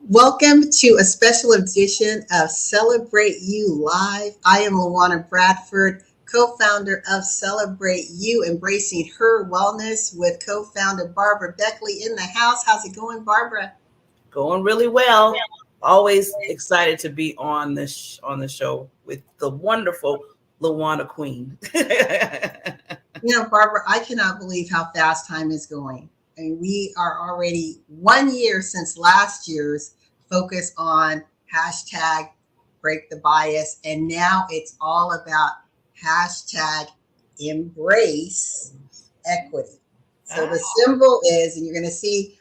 Welcome to a special edition of Celebrate You Live. I am LaWanna Bradford, co-founder of Celebrate You, embracing her wellness with co-founder Barbara Beckley in the house. How's it going, Barbara? Going really well. Always excited to be on on the show with the wonderful LaWanna Queen. Barbara, I cannot believe how fast time is going. And we are already 1 year since last year's focus on hashtag break the bias. And now it's all about hashtag embrace equity. So the symbol is, and you're going to see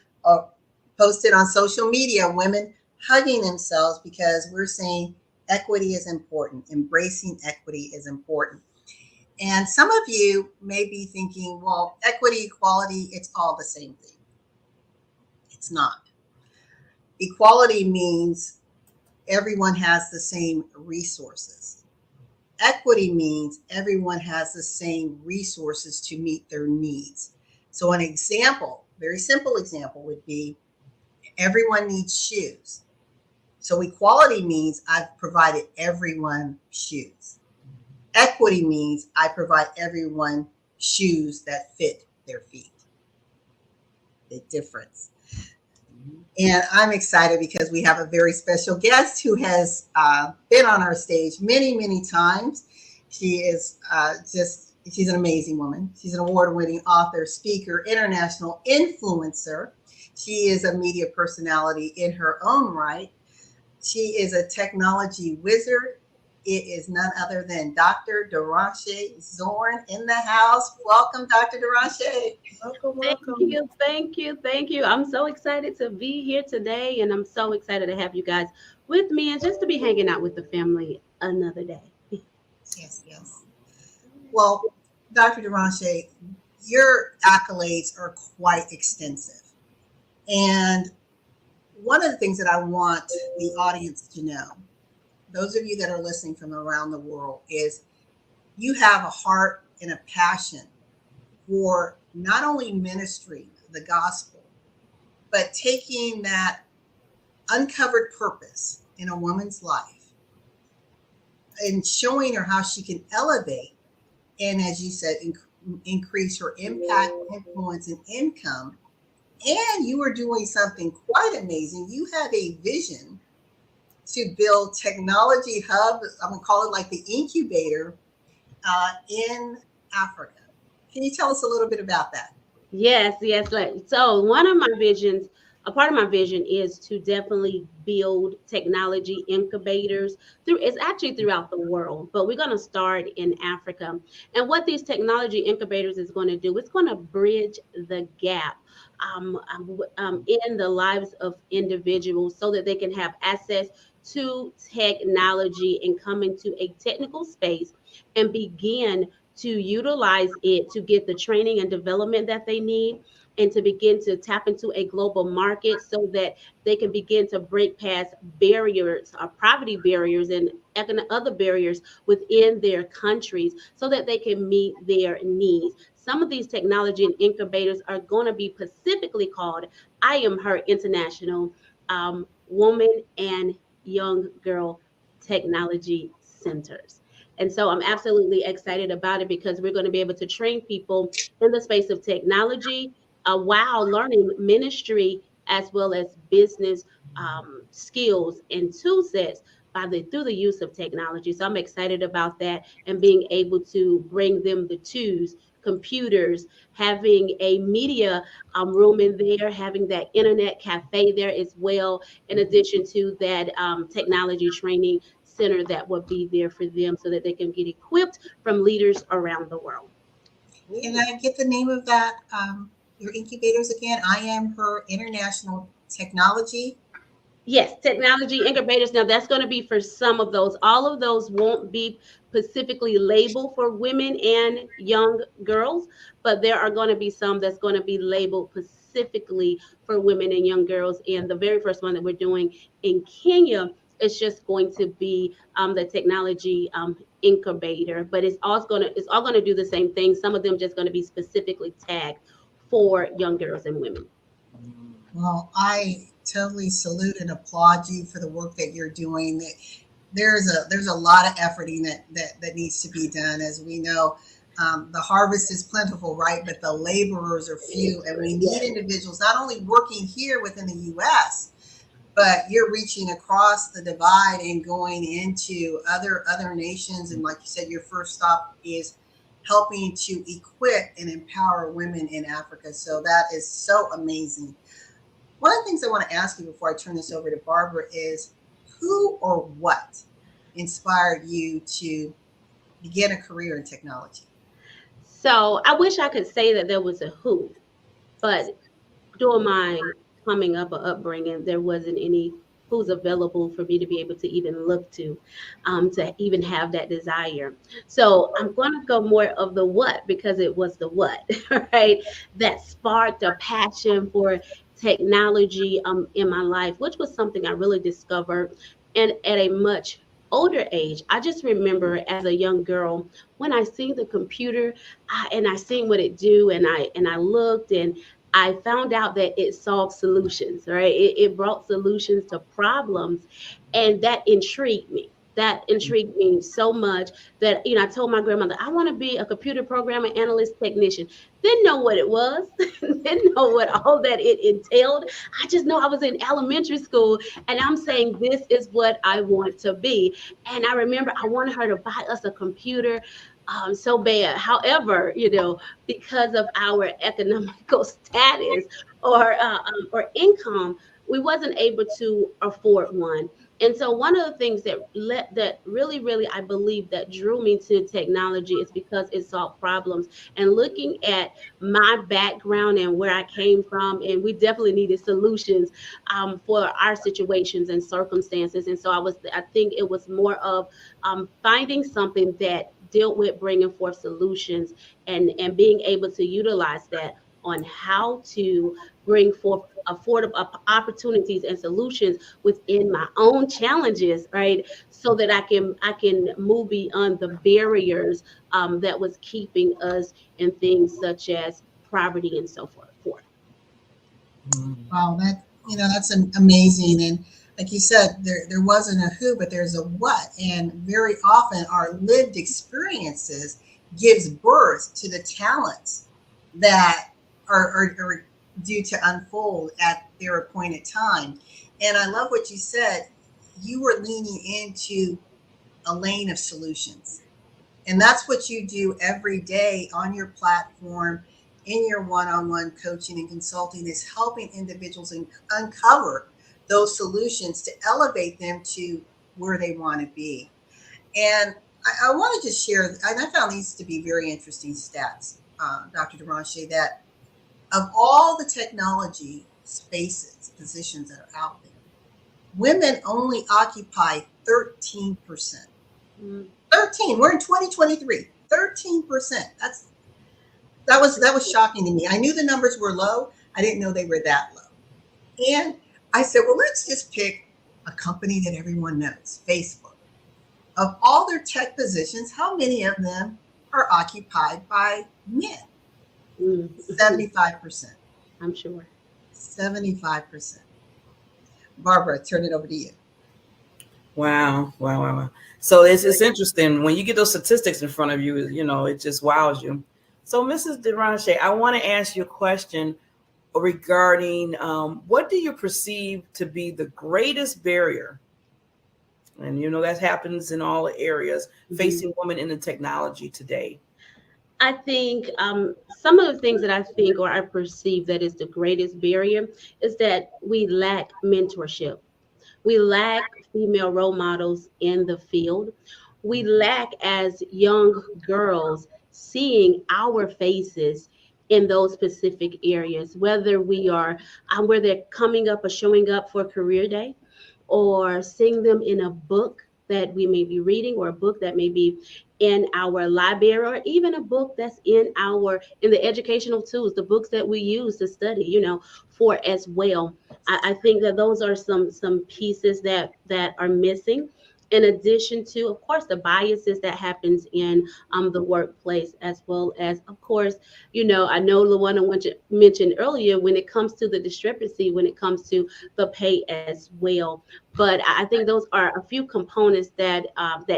posted on social media, women hugging themselves because we're saying equity is important. Embracing equity is important. And some of you may be thinking, well, equity, equality, it's all the same thing. It's not. Equality means everyone has the same resources. Equity means everyone has the same resources to meet their needs. So an example, very simple example would be everyone needs shoes. So equality means I've provided everyone shoes. Equity means I provide everyone shoes that fit their feet. The difference. And I'm excited because we have a very special guest who has been on our stage many, many times. She is she's an amazing woman. She's an award-winning author, speaker, international influencer. She is a media personality in her own right. She is a technology wizard. It is none other than Dr. Derashay Zorn in the house. Welcome, Dr. Derashay. Welcome. Thank you. I'm so excited to be here today, and I'm so excited to have you guys with me and just to be hanging out with the family another day. Yes. Well, Dr. Derashay, your accolades are quite extensive. And one of the things that I want the audience to know, those of you that are listening from around the world, is you have a heart and a passion for not only ministry, the gospel, but taking that uncovered purpose in a woman's life and showing her how she can elevate and, as you said, increase her impact, influence, and income. And you are doing something quite amazing. You have a vision to build technology hubs. I'm going to call it like the incubator in Africa. Can you tell us a little bit about that? Yes. So one of my visions, a part of my vision is to definitely build technology incubators it's actually throughout the world, but we're going to start in Africa. And what these technology incubators is going to do, it's going to bridge the gap in the lives of individuals so that they can have access to technology and come into a technical space and begin to utilize it to get the training and development that they need and to begin to tap into a global market so that they can begin to break past barriers, poverty barriers and other barriers within their countries so that they can meet their needs. Some of these technology and incubators are going to be specifically called I Am Her International Woman and Young Girl Technology Centers. And so I'm absolutely excited about it because we're going to be able to train people in the space of technology while learning ministry as well as business skills and tool sets through the use of technology. So I'm excited about that and being able to bring them the tools, computers, having a media room in there, having that internet cafe there as well, in addition to that technology training center that will be there for them so that they can get equipped from leaders around the world. Can I get the name of that, your incubators again? I Am Her International Technology. Yes, technology incubators. Now that's going to be for some of those. All of those won't be specifically labeled for women and young girls, but there are going to be some that's going to be labeled specifically for women and young girls. And the very first one that we're doing in Kenya is just going to be the technology incubator, but it's all going to do the same thing. Some of them just going to be specifically tagged for young girls and women. Well, I totally salute and applaud you for the work that you're doing. There's a lot of efforting that needs to be done. As we know, the harvest is plentiful, right? But the laborers are few, and we need individuals not only working here within the U.S., but you're reaching across the divide and going into other nations. And like you said, your first stop is helping to equip and empower women in Africa. So that is so amazing. One of the things I want to ask you before I turn this over to Barbara is who or what inspired you to begin a career in technology? So I wish I could say that there was a who, but during my coming up or upbringing, there wasn't any who's available for me to be able to even look to even have that desire. So I'm going to go more of the what because it was the what, right? That sparked a passion for technology in my life, which was something I really discovered and at a much older age. I just remember as a young girl when I seen the computer and I seen what it do and I looked and I found out that it solved solutions, right? It brought solutions to problems, and that intrigued me. That intrigued me so much that, I told my grandmother, I want to be a computer programmer, analyst, technician. Didn't know what it was, didn't know what all that it entailed. I just know I was in elementary school and I'm saying, this is what I want to be. And I remember I wanted her to buy us a computer so bad. However, because of our economical status or income, we wasn't able to afford one. And so one of the things that really, really, I believe that drew me to technology is because it solved problems. And looking at my background and where I came from, and we definitely needed solutions for our situations and circumstances. And so I think it was more of finding something that dealt with bringing forth solutions and being able to utilize that on how to bring forth affordable opportunities and solutions within my own challenges, right? So that I can move beyond the barriers that was keeping us in things such as poverty and so forth. Wow, that's amazing. And like you said, there wasn't a who, but there's a what. And very often our lived experiences gives birth to the talents that are due to unfold at their appointed time. And I love what you said. You were leaning into a lane of solutions. And that's what you do every day on your platform, in your one-on-one coaching and consulting, is helping individuals uncover those solutions to elevate them to where they want to be. And I want to just share, and I found these to be very interesting stats, Dr. Derashay, that of all the technology spaces, positions that are out there, women only occupy 13%. 13. We're in 2023. 13%. That was shocking to me. I knew the numbers were low. I didn't know they were that low. And I said, well, let's just pick a company that everyone knows, Facebook. Of all their tech positions, how many of them are occupied by men? 75%. I'm sure. 75%. Barbara, turn it over to you. Wow. So it's interesting when you get those statistics in front of you, it just wows you. So Mrs. Derashay, I want to ask you a question regarding what do you perceive to be the greatest barrier? And that happens in all areas facing women in the technology today. I think some of the things that I think or I perceive that is the greatest barrier is that we lack mentorship. We lack female role models in the field. We lack, as young girls, seeing our faces in those specific areas, whether we are where they're coming up or showing up for career day, or seeing them in a book that we may be reading, or a book that may be in our library, or even a book that's in the educational tools, the books that we use to study, for as well. I think that those are some pieces that are missing. in addition to, of course, the biases that happens in the workplace, as well as, of course, I know LaWanna mentioned earlier when it comes to the discrepancy, when it comes to the pay as well. But I think those are a few components that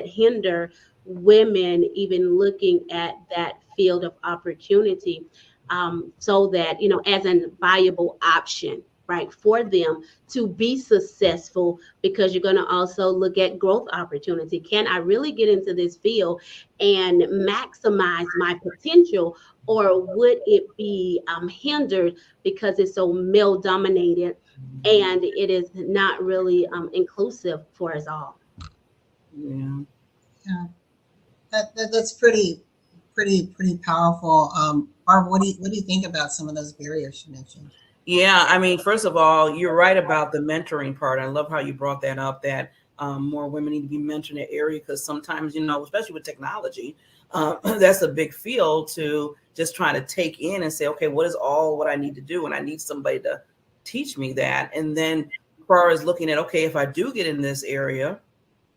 hinder women even looking at that field of opportunity, so that as a viable option, right, for them to be successful, because you're going to also look at growth opportunity. Can I really get into this field and maximize my potential, or would it be hindered because it's so male dominated and it is not really inclusive for us all? Yeah. Yeah, that's pretty powerful. Barb, what do you think about some of those barriers you mentioned? Yeah, I mean, first of all, you're right about the mentoring part. I love how you brought that up, that more women need to be mentored in that area, because sometimes, especially with technology, that's a big field to just try to take in and say, okay, what is all what I need to do? And I need somebody to teach me that. And then as far as looking at, okay, if I do get in this area,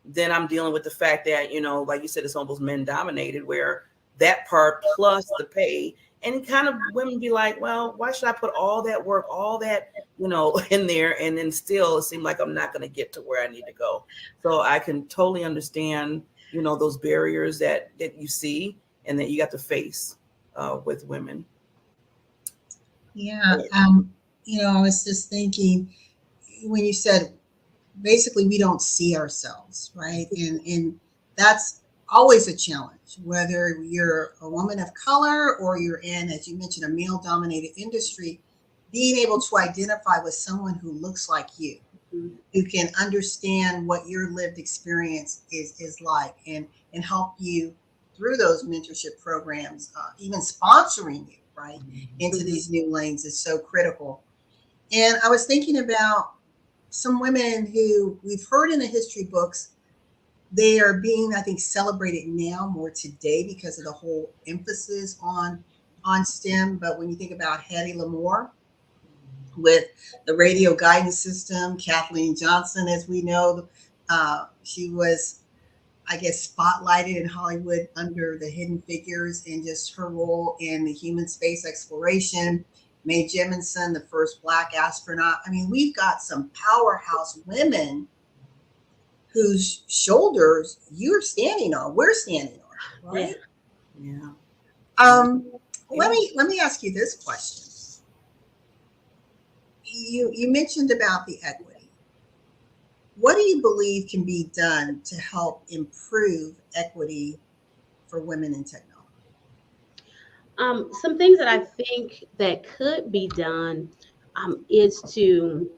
then I'm dealing with the fact that, like you said, it's almost men dominated, where that part plus the pay, and kind of women be like, well, why should I put all that work, all that, in there? And then still it seemed like I'm not going to get to where I need to go. So I can totally understand, those barriers that you see and that you got to face with women. Yeah, I was just thinking when you said basically we don't see ourselves, right? And that's always a challenge, whether you're a woman of color or you're in, as you mentioned, a male dominated industry. Being able to identify with someone who looks like you, Mhm. who can understand what your lived experience is like, and help you through those mentorship programs, even sponsoring you right into Mhm. these new lanes is so critical. And I was thinking about some women who we've heard in the history books. They are being, I think, celebrated now more today because of the whole emphasis on STEM. But when you think about Hattie Lamore with the radio guidance system, Kathleen Johnson, as we know, she was, I guess, spotlighted in Hollywood under the Hidden Figures, and just her role in the human space exploration. Mae Jemison, the first Black astronaut. I mean, we've got some powerhouse women whose shoulders you're standing on, we're standing on, Yeah. right? Yeah. Um, let Yeah. me ask you this question. You mentioned about the equity. What do you believe can be done to help improve equity for women in technology? Some things that I think that could be done is to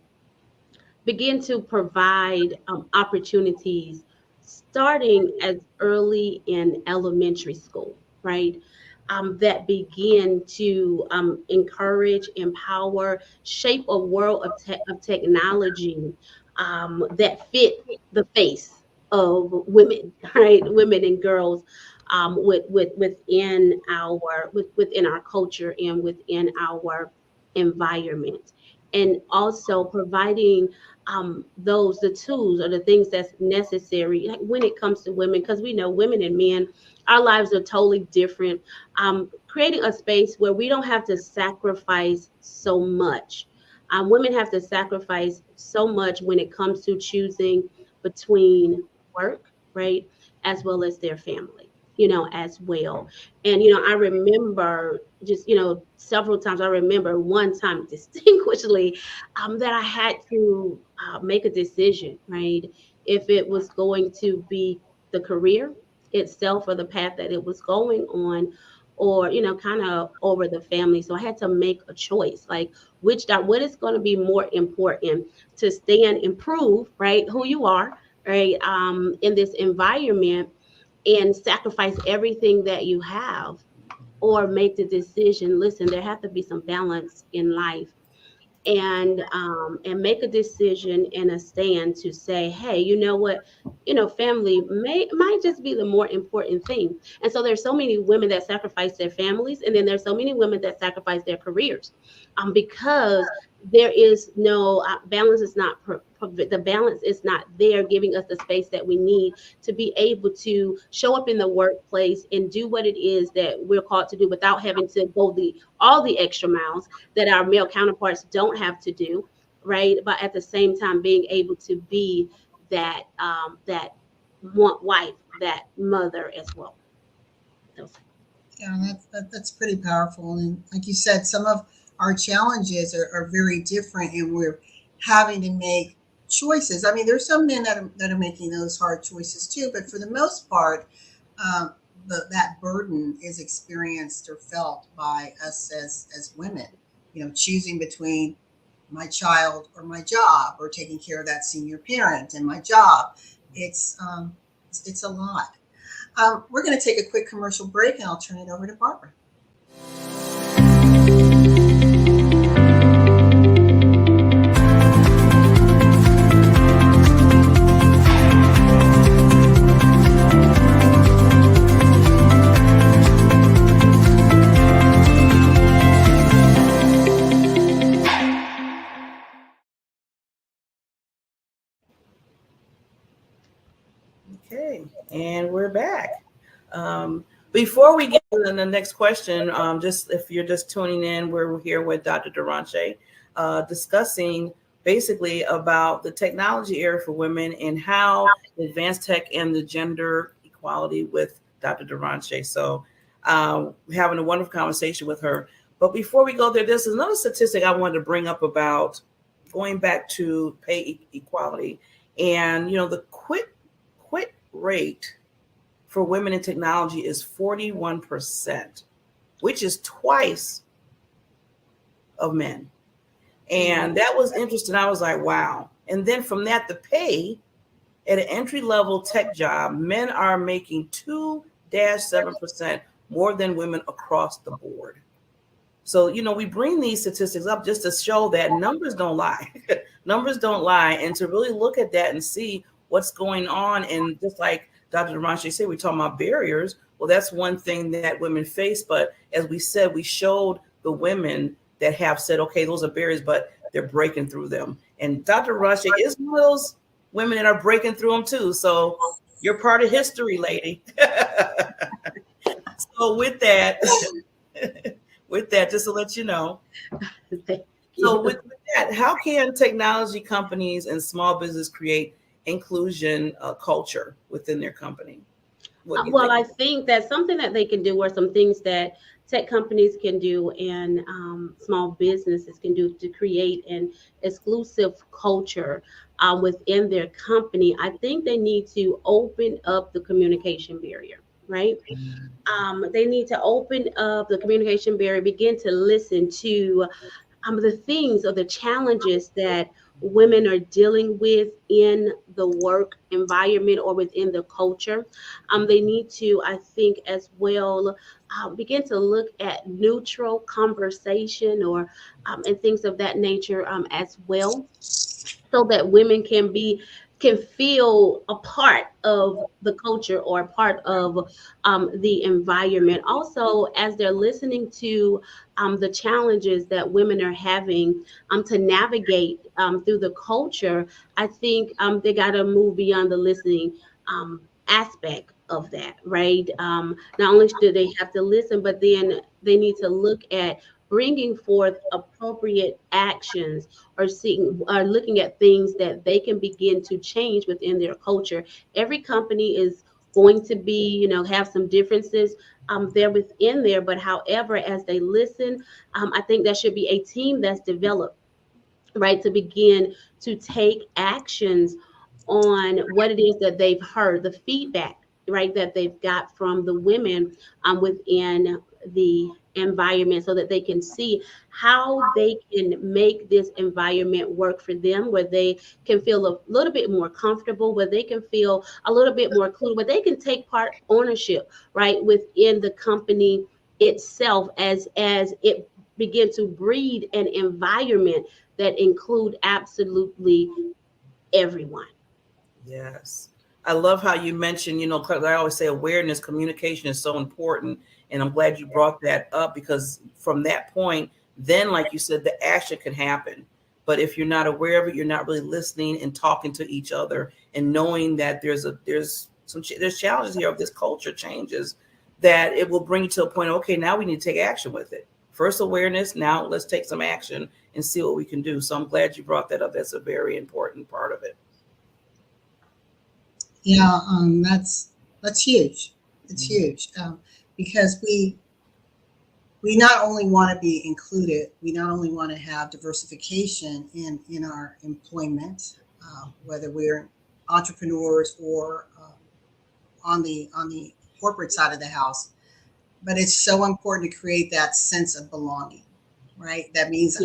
begin to provide opportunities starting as early in elementary school, right? That begin to encourage, empower, shape a world of technology that fit the face of women, right? Women and girls, within our culture and within our environment, and also providing those the tools or the things that's necessary, like when it comes to women, because we know women and men, our lives are totally different. Creating a space where we don't have to sacrifice so much. Women have to sacrifice so much when it comes to choosing between work, right, as well as their family, as well. And I remember just several times. I remember one time distinguishedly that I had to make a decision, right? If it was going to be the career itself or the path that it was going on, or kind of over the family. So I had to make a choice, like what is going to be more important, to stay and improve, right, who you are, right, in this environment, and sacrifice everything that you have, or make the decision, listen, there have to be some balance in life, and make a decision and a stand to say, hey, you know what, family might just be the more important thing. And so there's so many women that sacrifice their families, and then there's so many women that sacrifice their careers, because there is no balance is not the balance is not there, giving us the space that we need to be able to show up in the workplace and do what it is that we're called to do without having to go all the extra miles that our male counterparts don't have to do, right? But at the same time, being able to be that wife, that mother as well. Yeah, that's pretty powerful. And like you said, some of our challenges are very different, and we're having to make choices. I mean, there's some men that are making those hard choices too, but for the most part, um, that burden is experienced or felt by us as women. You know, choosing between my child or my job, or taking care of that senior parent and my job. It's a lot. We're going to take a quick commercial break, and I'll turn it over to Barbara. Okay, and we're back. Before we get to the next question, just if you're just tuning in, we're here with Dr. Derashay, discussing basically about the technology era for women and how advanced tech and the gender equality with Dr. Derashay. So we're having a wonderful conversation with her. But before we go there, there's another statistic I wanted to bring up about going back to pay equality, and the quit rate for women in technology is 41%, which is twice of men. And that was interesting. I was like, wow. And then from that, the pay at an entry-level tech job, men are making 2-7% more than women across the board. So, we bring these statistics up just to show that numbers don't lie. Numbers don't lie. And to really look at that and see what's going on. And just like Dr. Derashay said, we're talking about barriers. Well, that's one thing that women face. But as we said, we showed the women that have said, okay, those are barriers, but they're breaking through them. And Dr. Derashay is one of those women that are breaking through them too. So you're part of history, lady. So with that, just to let you know. So with that, how can technology companies and small business create inclusion culture within their company? Well, I think that's something that they can do, or some things that tech companies can do and small businesses can do to create an exclusive culture within their company. I think they need to open up the communication barrier, right? They need to open up the communication barrier, begin to listen to the things or the challenges that women are dealing with in the work environment or within the culture. They need to, I think, as well, begin to look at neutral conversation or and things of that nature as well, so that women can feel a part of the culture or a part of the environment. Also, as they're listening to the challenges that women are having to navigate through the culture, I think they got to move beyond the listening aspect of that, right? Not only do they have to listen, but then they need to look at bringing forth appropriate actions or looking at things that they can begin to change within their culture. Every company is going to be, have some differences there within there, but however, as they listen, I think that should be a team that's developed, right, to begin to take actions on what it is that they've heard, the feedback, right, that they've got from the women within the environment, so that they can see how they can make this environment work for them, where they can feel a little bit more comfortable, where they can feel a little bit more clue, where they can take part ownership, right, within the company itself, as it begin to breed an environment that include absolutely everyone. Yes. I love how you mentioned, because I always say awareness, communication is so important. And I'm glad you brought that up, because from that point, then, like you said, the action can happen. But if you're not aware of it, you're not really listening and talking to each other and knowing that there's challenges here of this culture changes, that it will bring you to a point, okay, now we need to take action with it. First awareness, now let's take some action and see what we can do. So I'm glad you brought that up. That's a very important part of it. Yeah, that's huge. It's huge, because we not only want to be included, we not only want to have diversification in our employment, whether we're entrepreneurs or on the corporate side of the house, but it's so important to create that sense of belonging, right? That means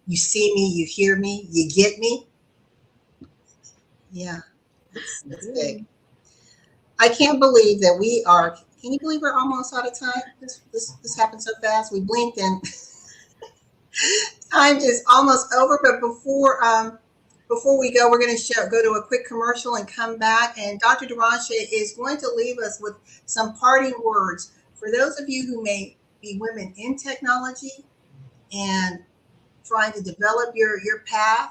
you see me, you hear me, you get me. Yeah, that's big. I can't believe that we are. Can you believe we're almost out of time? This happened so fast. We blinked and time is almost over. But before we go, we're going to go to a quick commercial and come back. And Dr. Derashay is going to leave us with some parting words for those of you who may be women in technology and trying to develop your path.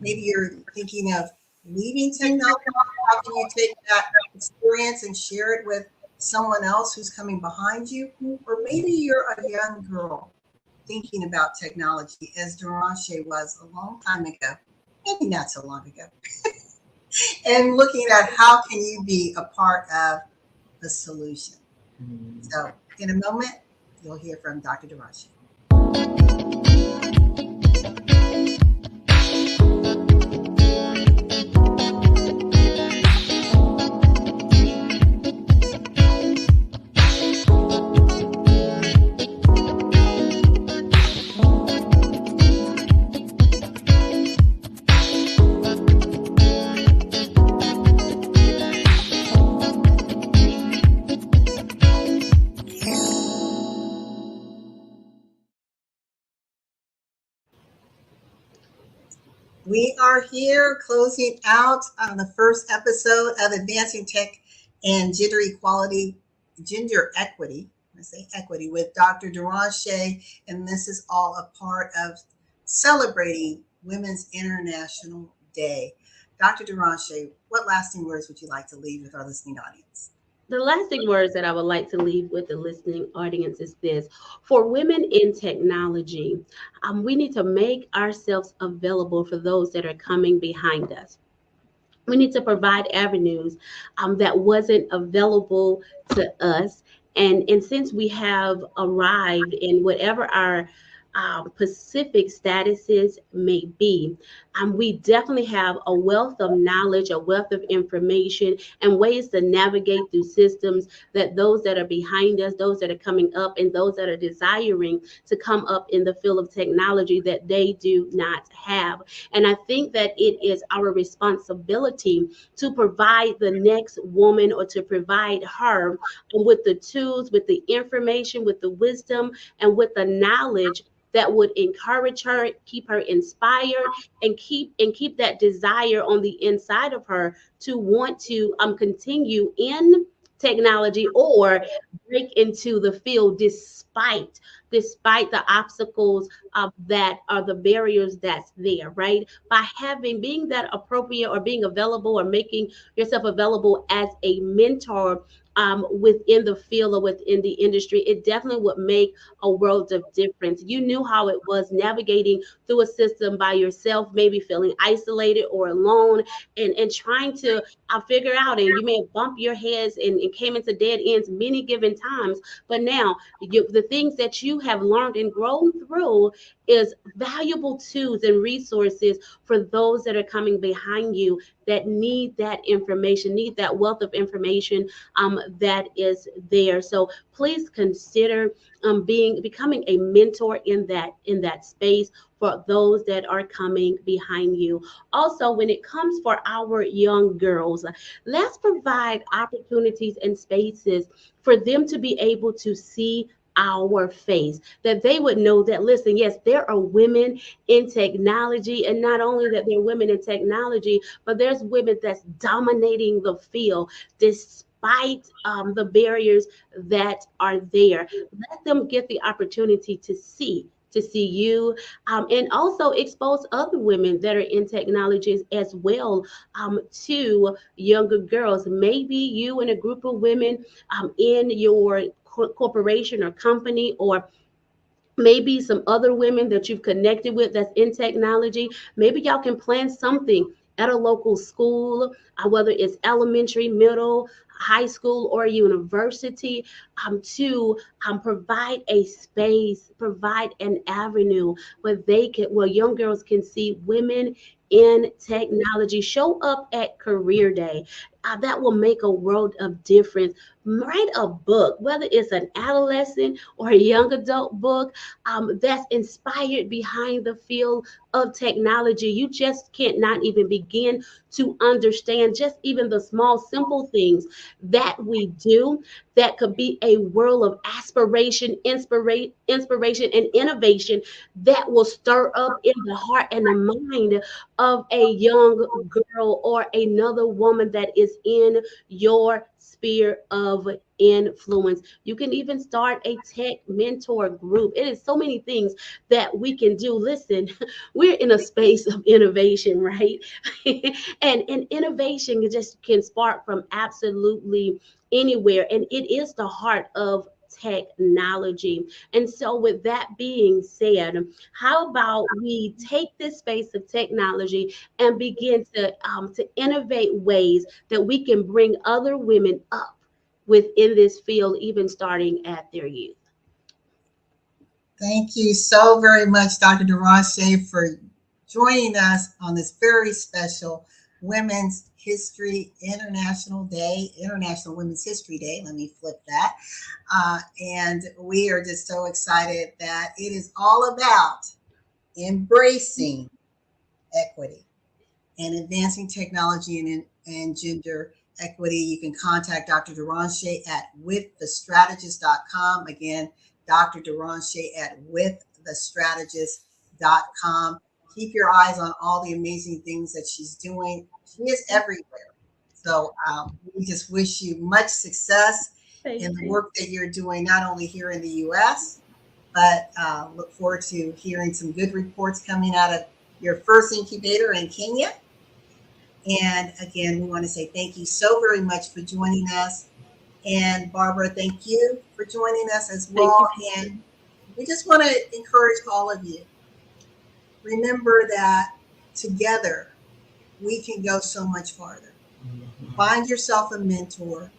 Maybe you're thinking of leaving technology. How can you take that experience and share it with someone else who's coming behind you? Or maybe you're a young girl thinking about technology as Derashay was a long time ago, maybe not so long ago, and looking at how can you be a part of the solution. So in a moment, you'll hear from Dr. Derashay. We are here closing out on the first episode of Advancing Tech and Gender Equity. I say equity with Dr. Derashay, and this is all a part of celebrating Women's International Day. Dr. Derashay, what lasting words would you like to leave with our listening audience? The lasting words that I would like to leave with the listening audience is this. For women in technology, we need to make ourselves available for those that are coming behind us. We need to provide avenues that wasn't available to us. And since we have arrived in whatever our specific statuses may be, we definitely have a wealth of knowledge, a wealth of information, and ways to navigate through systems that those that are behind us, those that are coming up, and those that are desiring to come up in the field of technology that they do not have. And I think that it is our responsibility to provide the next woman, or to provide her with the tools, with the information, with the wisdom, and with the knowledge that would encourage her, keep her inspired, and keep that desire on the inside of her to want to continue in technology or break into the field despite the obstacles that are the barriers that's there, right? By being that appropriate, or being available, or making yourself available as a mentor within the field or within the industry, it definitely would make a world of difference. You knew how it was navigating through a system by yourself, maybe feeling isolated or alone, and trying to figure out, and you may have bumped your heads and came into dead ends many given times. But now the things that you have learned and grown through is valuable tools and resources for those that are coming behind you that need that information, need that wealth of information that is there. So please consider becoming a mentor in that space for those that are coming behind you. Also, when it comes for our young girls, let's provide opportunities and spaces for them to be able to see our face, that they would know that, listen, yes, there are women in technology, and not only that they're women in technology, but there's women that's dominating the field despite the barriers that are there. Let them get the opportunity to see to see you, and also expose other women that are in technologies as well, to younger girls. Maybe you and a group of women in your corporation or company, or maybe some other women that you've connected with that's in technology. Maybe y'all can plan something at a local school, whether it's elementary, middle, high school, or university, to provide a space, provide an avenue where where young girls can see women in technology. Show up at career day. That will make a world of difference. Write a book, whether it's an adolescent or a young adult book, that's inspired behind the field of technology. You just can't not even begin to understand just even the small, simple things that we do that could be a world of aspiration, inspiration, and innovation that will stir up in the heart and the mind of a young girl or another woman that is in your sphere of influence. You can even start a tech mentor group. It is so many things that we can do. Listen, we're in a space of innovation, right? And innovation just can spark from absolutely anywhere. And it is the heart of technology. And so, with that being said, how about we take this space of technology and begin to innovate ways that we can bring other women up within this field, even starting at their youth. Thank you so very much, Dr. Derashay, for joining us on this very special Women's History International Day, International Women's History Day. Let me flip that. And we are just so excited that it is all about embracing equity and advancing technology and gender equity. You can contact Dr. Derashay at withthestrategist.com. Again, Dr. Derashay at withthestrategist.com. Keep your eyes on all the amazing things that she's doing. She is everywhere. So we just wish you much success in the work that you're doing, not only here in the U.S., but look forward to hearing some good reports coming out of your first incubator in Kenya. And again, we want to say thank you so very much for joining us. And Barbara, thank you for joining us as well. And we just want to encourage all of you. Remember that together we can go so much farther. Find yourself a mentor.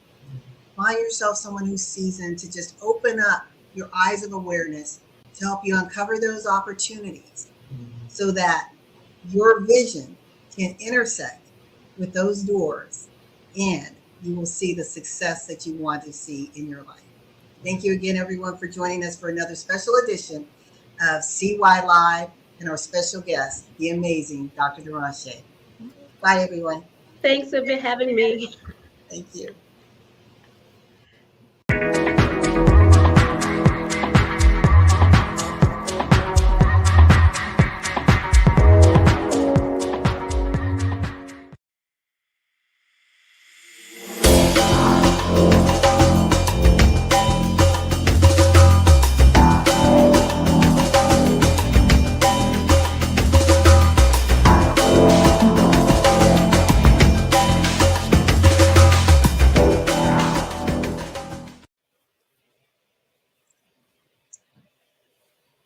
Find yourself someone who's seasoned to just open up your eyes of awareness to help you uncover those opportunities so that your vision can intersect with those doors and you will see the success that you want to see in your life. Thank you again, everyone, for joining us for another special edition of CY Live and our special guest, the amazing Dr. Derashay. Bye, everyone. Thanks for having me. Thank you.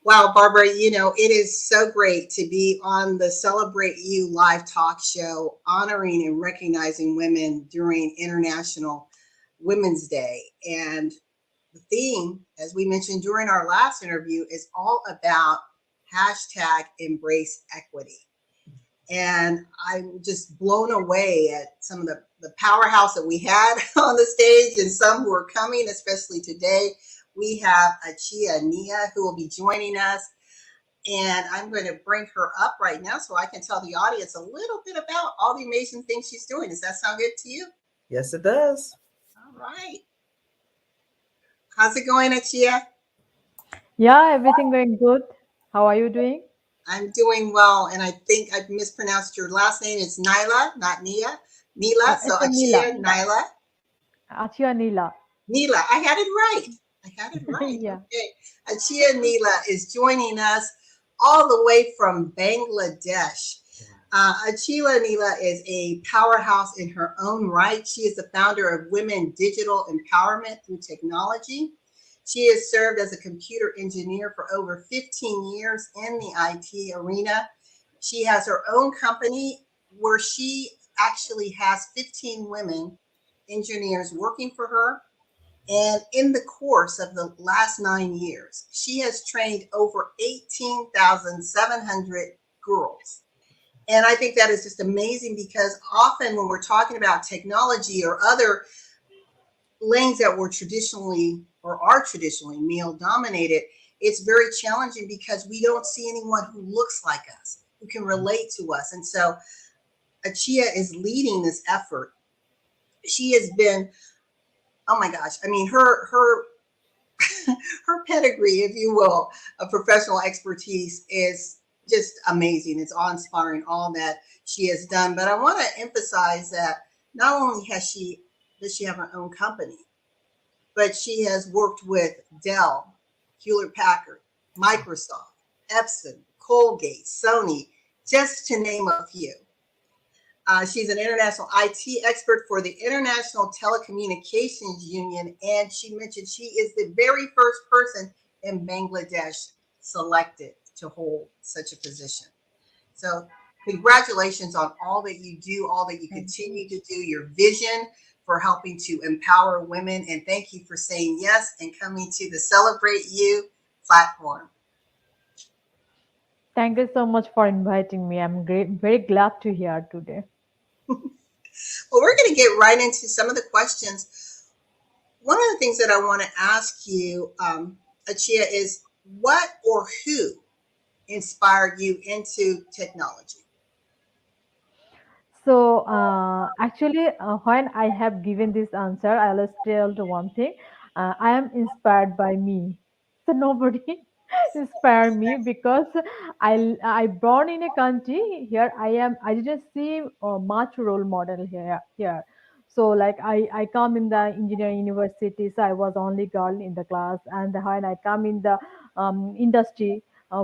Wow, Barbara, it is so great to be on the Celebrate You live talk show, honoring and recognizing women during International Women's Day. And the theme, as we mentioned during our last interview, is all about #embrace equity. And I'm just blown away at some of the powerhouse that we had on the stage and some who are coming, especially today. We have Achia Nila who will be joining us. And I'm going to bring her up right now so I can tell the audience a little bit about all the amazing things she's doing. Does that sound good to you? Yes, it does. All right. How's it going, Achia? Yeah, everything going good. How are you doing? I'm doing well. And I think I've mispronounced your last name. It's Nila, not Nia. Nila. So Achia Nila. Achia Nila. Nila. I had it right. I had it right. Yeah. Okay. Achia Nila is joining us all the way from Bangladesh. Achia Nila is a powerhouse in her own right. She is the founder of Women Digital Empowerment through Technology. She has served as a computer engineer for over 15 years in the IT arena. She has her own company where she actually has 15 women engineers working for her. And in the course of the last 9 years, she has trained over 18,700 girls. And I think that is just amazing because often when we're talking about technology or other lanes that were traditionally or are traditionally male dominated, it's very challenging because we don't see anyone who looks like us, who can relate to us. And so Achia is leading this effort. She has been, oh my gosh, I mean, her her pedigree, if you will, of professional expertise is just amazing. It's awe-inspiring, all that she has done. But I want to emphasize that not only does she have her own company, but she has worked with Dell, Hewlett Packard, Microsoft, Epson, Colgate, Sony, just to name a few. She's an international IT expert for the International Telecommunications Union, and she mentioned she is the very first person in Bangladesh selected to hold such a position. So congratulations on all that you do, all that you continue to do, your vision for helping to empower women, and thank you for saying yes and coming to the Celebrate You platform. Thank you so much for inviting me. I'm very glad to hear today. Well, we're going to get right into some of the questions. One of the things that I want to ask you, Achia, is what or who inspired you into technology? So actually, when I have given this answer, I will tell the one thing. I am inspired by me. So nobody inspire me because I born in a country here. I didn't see much role model here. So like I come in the engineering university, so I was only girl in the class, and when I come in the industry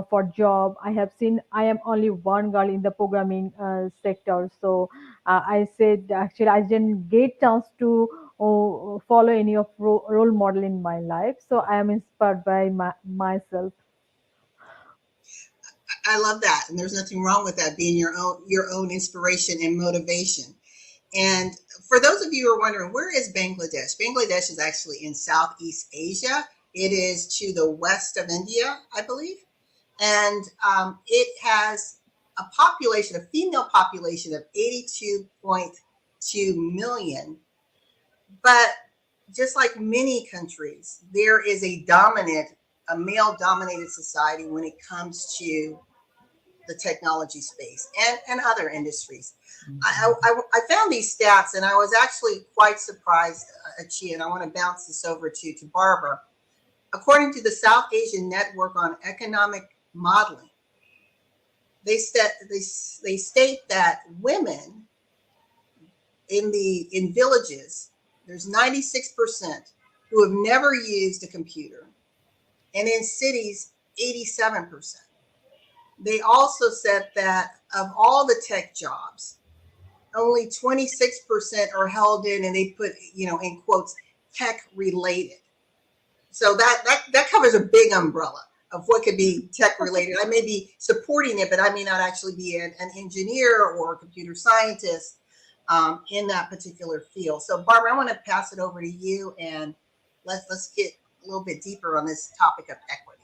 for job, I have seen I am only one girl in the programming sector. So I said actually I didn't get chance to follow any of role model in my life. So I am inspired by myself. I love that, and there's nothing wrong with that being your own inspiration and motivation. And for those of you who are wondering, where is Bangladesh? Bangladesh is actually in Southeast Asia. It is to the west of India, I believe, and it has a female population of 82.2 million. But just like many countries, there is a male dominated society when it comes to the technology space and other industries. I found these stats and I was actually quite surprised, Achia, and I want to bounce this over to Barbara. According to the South Asian Network on Economic Modeling, they state that women in villages, there's 96% who have never used a computer, and in cities, 87%. They also said that of all the tech jobs, only 26% are held in, and they put, in quotes, tech related. So that covers a big umbrella of what could be tech related. I may be supporting it, but I may not actually be an engineer or a computer scientist in that particular field. So Barbara, I want to pass it over to you, and let's get a little bit deeper on this topic of equity.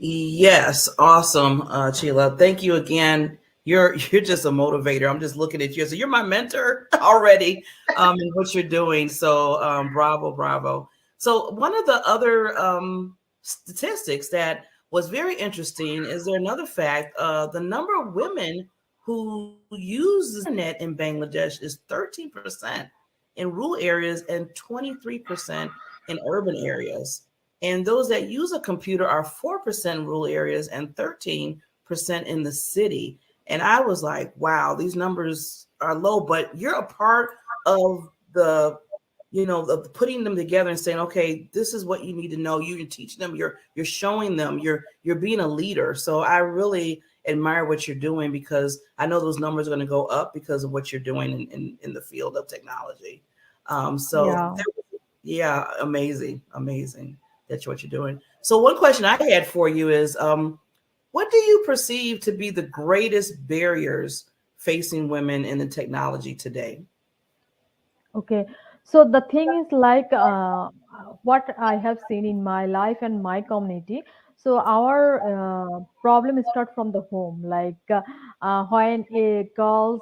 Yes, awesome, Sheila. Thank you again. You're just a motivator. I'm just looking at you. So you're my mentor already in what you're doing. So bravo, bravo. So one of the other statistics that was very interesting is there another fact. The number of women who use the internet in Bangladesh is 13% in rural areas and 23% in urban areas. And those that use a computer are 4% in rural areas and 13% in the city. And I was like, wow, these numbers are low, but you're a part of the putting them together and saying, okay, this is what you need to know. You're teaching them, you're showing them, you're being a leader. So I really admire what you're doing, because I know those numbers are going to go up because of what you're doing in the field of technology. So Yeah. yeah, amazing that's what you're doing. So one question I had for you is, what do you perceive to be the greatest barriers facing women in the technology today? Okay, so the thing is like what I have seen in my life and my community. So our problem start from the home. When a girl's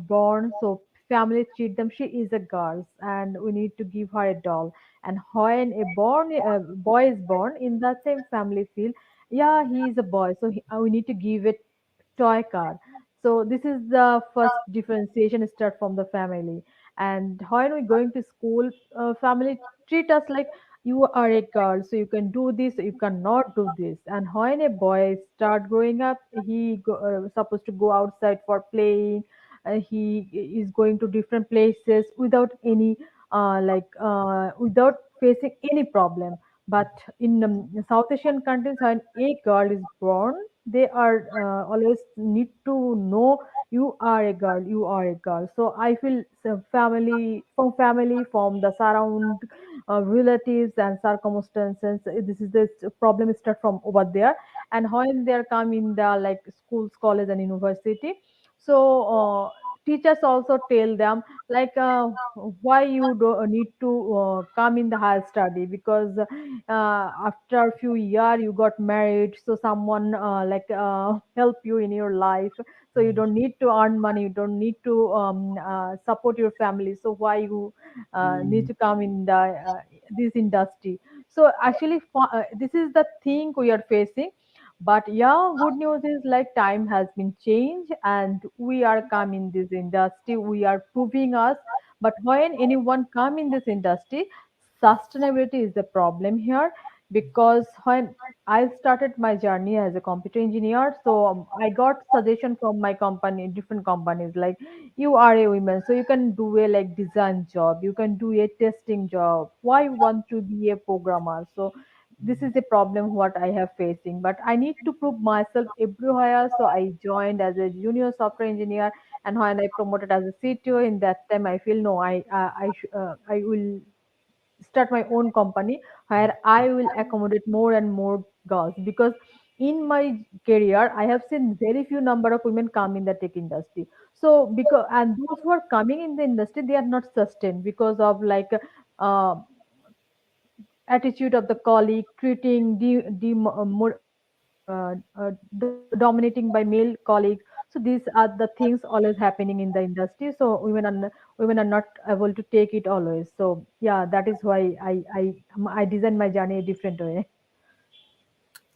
born, so family treat them. She is a girl, and we need to give her a doll. And when a boy is born in that same family field, yeah, he is a boy, so we need to give it toy car. So this is the first differentiation start from the family. And when we going to school, family treat us like you are a girl, so you can do this, you cannot do this. And when a boy start growing up, supposed to go outside for playing. He is going to different places without any without facing any problem. But in South Asian countries, when a girl is born, they are always need to know you are a girl, you are a girl. So I feel family, from the surround relatives and circumstances, this is the problem start from over there. And when they are come in the like schools, college and university, so teachers also tell them like why you do need to come in the higher study, because after a few years you got married, so someone help you in your life, so you don't need to earn money, you don't need to support your family, so why you need Mm, to come in the this industry. So actually this is the thing we are facing. But yeah, good news is like time has been changed and we are come in this industry, we are proving us. But when anyone come in this industry, sustainability is the problem here. Because when I started my journey as a computer engineer, so I got suggestion from my company, different companies, like you are a woman, so you can do a like design job, you can do a testing job. Why you want to be a programmer? So this is a problem what I have facing. But I need to prove myself everywhere, so I joined as a junior software engineer. And when I promoted as a CTO, in that time I feel no, I will start my own company where I will accommodate more and more girls. Because in my career, I have seen very few number of women come in the tech industry. So because and those who are coming in the industry, they are not sustained because of uh, attitude of the colleague, treating dominating by male colleagues. So these are the things always happening in the industry. So women are not able to take it always. So yeah, that is why I design my journey a different way.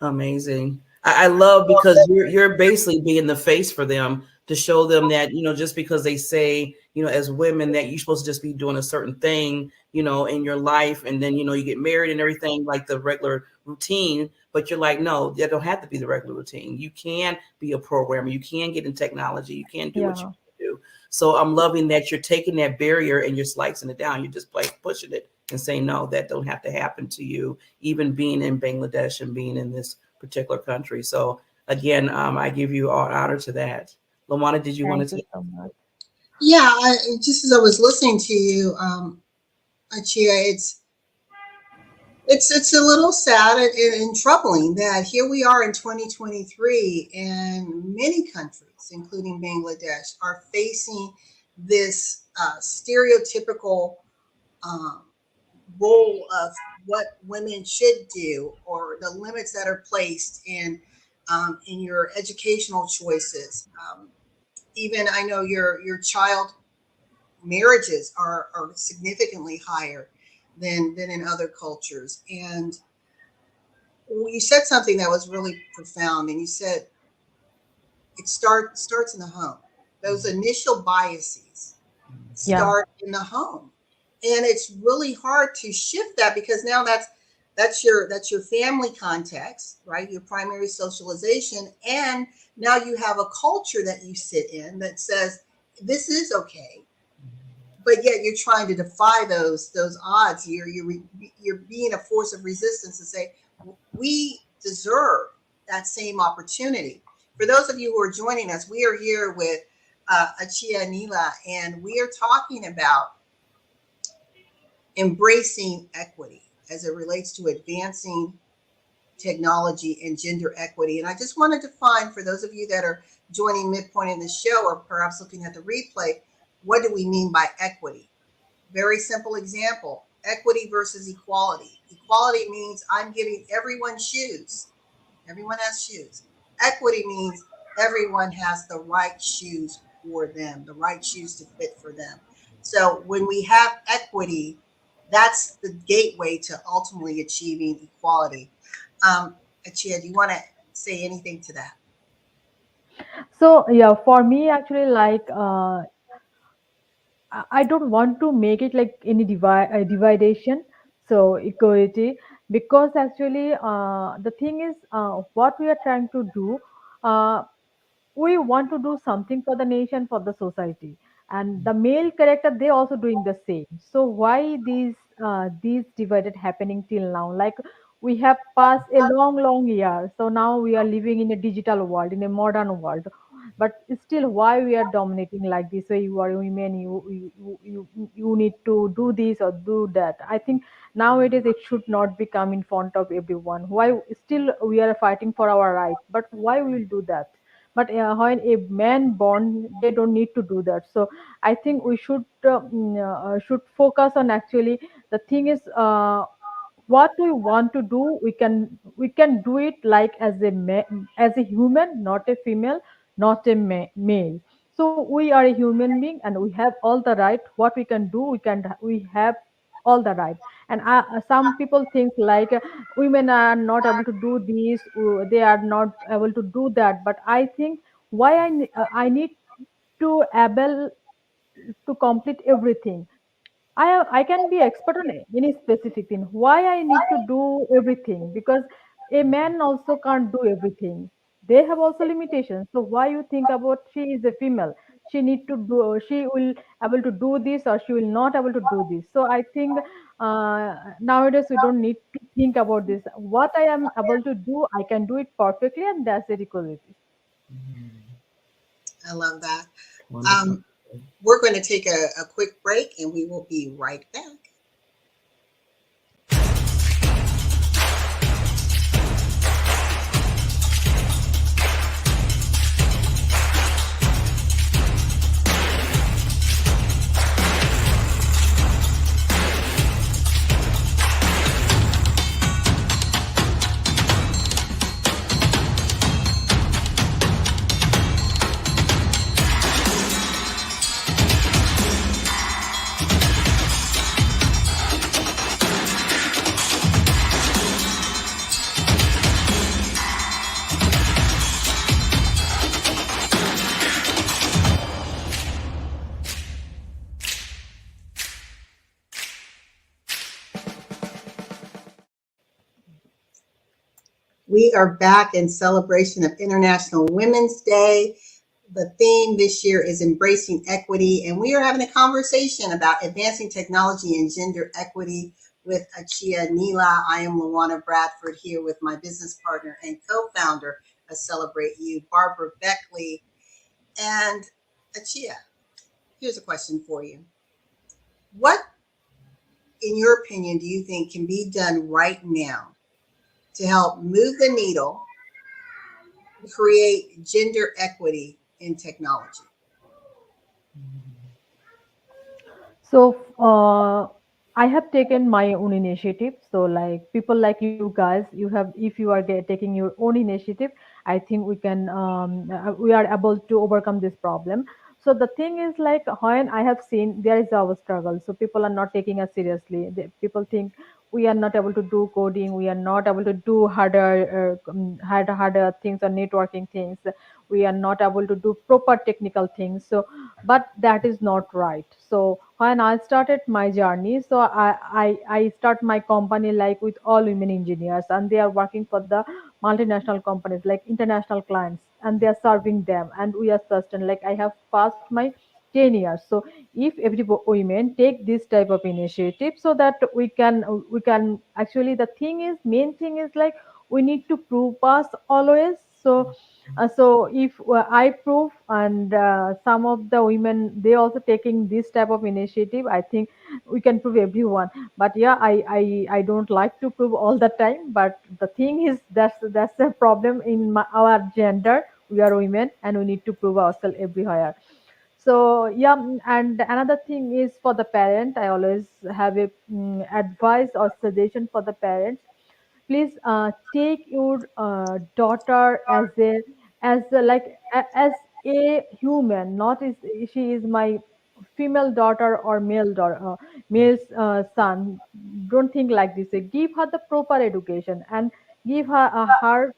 amazing. I love, because you're basically being the face for them, to show them that, just because they say, as women, that you're supposed to just be doing a certain thing, in your life, and then, you get married and everything, like the regular routine. But you're like, no, that don't have to be the regular routine. You can be a programmer, you can get in technology, you can do what you Yeah, do. So I'm loving that you're taking that barrier and you're slicing it down. You're just pushing it and saying, no, that don't have to happen to you, even being in Bangladesh and being in this particular country. So again, I give you all honor to that. LaWanna, did you want thank to you say? so much. Yeah, just as I was listening to you, Achia, it's a little sad and troubling that here we are in 2023, and many countries, including Bangladesh, are facing this stereotypical um, role of what women should do, or the limits that are placed in your educational choices. Even I know your child marriages are significantly higher than in other cultures. And you said something that was really profound, and you said starts in the home. Those initial biases Yeah, start in the home, and it's really hard to shift that, because now that's your family context, right? Your primary socialization, and now you have a culture that you sit in that says this is okay. but yet you're trying to defy those odds. You're being a force of resistance to say we deserve that same opportunity. For those of you who are joining us, we are here with Achia Nila, and we are talking about embracing equity as it relates to advancing technology and gender equity. And I just want to define for those of you that are joining midpoint in the show or perhaps looking at the replay, what do we mean by equity? Very simple example: equity versus equality. Equality means I'm giving everyone shoes. Everyone has shoes. Equity means everyone has the right shoes for them, the right shoes to fit for them. So when we have equity, that's the gateway to ultimately achieving equality. Achia, do you want to say anything to that? So yeah, for me actually, like I don't want to make it like any dividation, so equality, because actually the thing is what we are trying to do. Uh, we want to do something for the nation, for the society, and the male character they also doing the same. So why these divided happening till now? Like we have passed a long year, so now we are living in a digital world, in a modern world, but still why we are dominating like this? So you are women, you need to do this or do that. I think nowadays it should not be come in front of everyone. Why still we are fighting for our right, but why we will do that? But when a man born, they don't need to do that. So I think we should focus on actually the thing is what we want to do. We can do it like as a human, not a female, not a male. So we are a human being and we have all the right. What we can do, we have all the right. And some people think like women are not able to do this, they are not able to do that. But I think why I need to able to complete everything. I can be expert on any specific thing. Why I need to do everything? Because a man also can't do everything. They have also limitations. So why you think about she is a female? She need to do. She will able to do this or she will not able to do this. So I think nowadays we don't need to think about this. What I am able to do, I can do it perfectly, and that's the equality. I love that. Wonderful. We're going to take a quick break and we will be right back. We are back in celebration of International Women's Day. The theme this year is embracing equity, and we are having a conversation about advancing technology and gender equity with Achia Nila. I am LaWanna Bradford here with my business partner and co-founder of Celebrate You, Barbara Beckley. And Achia, here's a question for you. What, in your opinion, do you think can be done right now to help move the needle to create gender equity in technology? So I have taken my own initiative. So like people like you guys, you have if you are taking your own initiative, I think we are able to overcome this problem. So the thing is like when I have seen there is our struggle. So people are not taking us seriously. People think we are not able to do coding. We are not able to do harder things or networking things. We are not able to do proper technical things. So but that is not right. So when I started my journey, so I start my company like with all women engineers, and they are working for the multinational companies like international clients, and they are serving them, and we are sustained. Like I have passed my 10 years. So if every women take this type of initiative, so that we can actually, the thing is, main thing is like we need to prove us always. So if I prove, and some of the women they also taking this type of initiative, I think we can prove everyone. But yeah, I don't like to prove all the time. But the thing is, that's a problem in our gender. We are women and we need to prove ourselves everywhere. So yeah, and another thing is for the parent. I always have a advice or suggestion for the parents. Please take your daughter as a human, not is she is my female daughter or male daughter, male son. Don't think like this. Give her the proper education and give her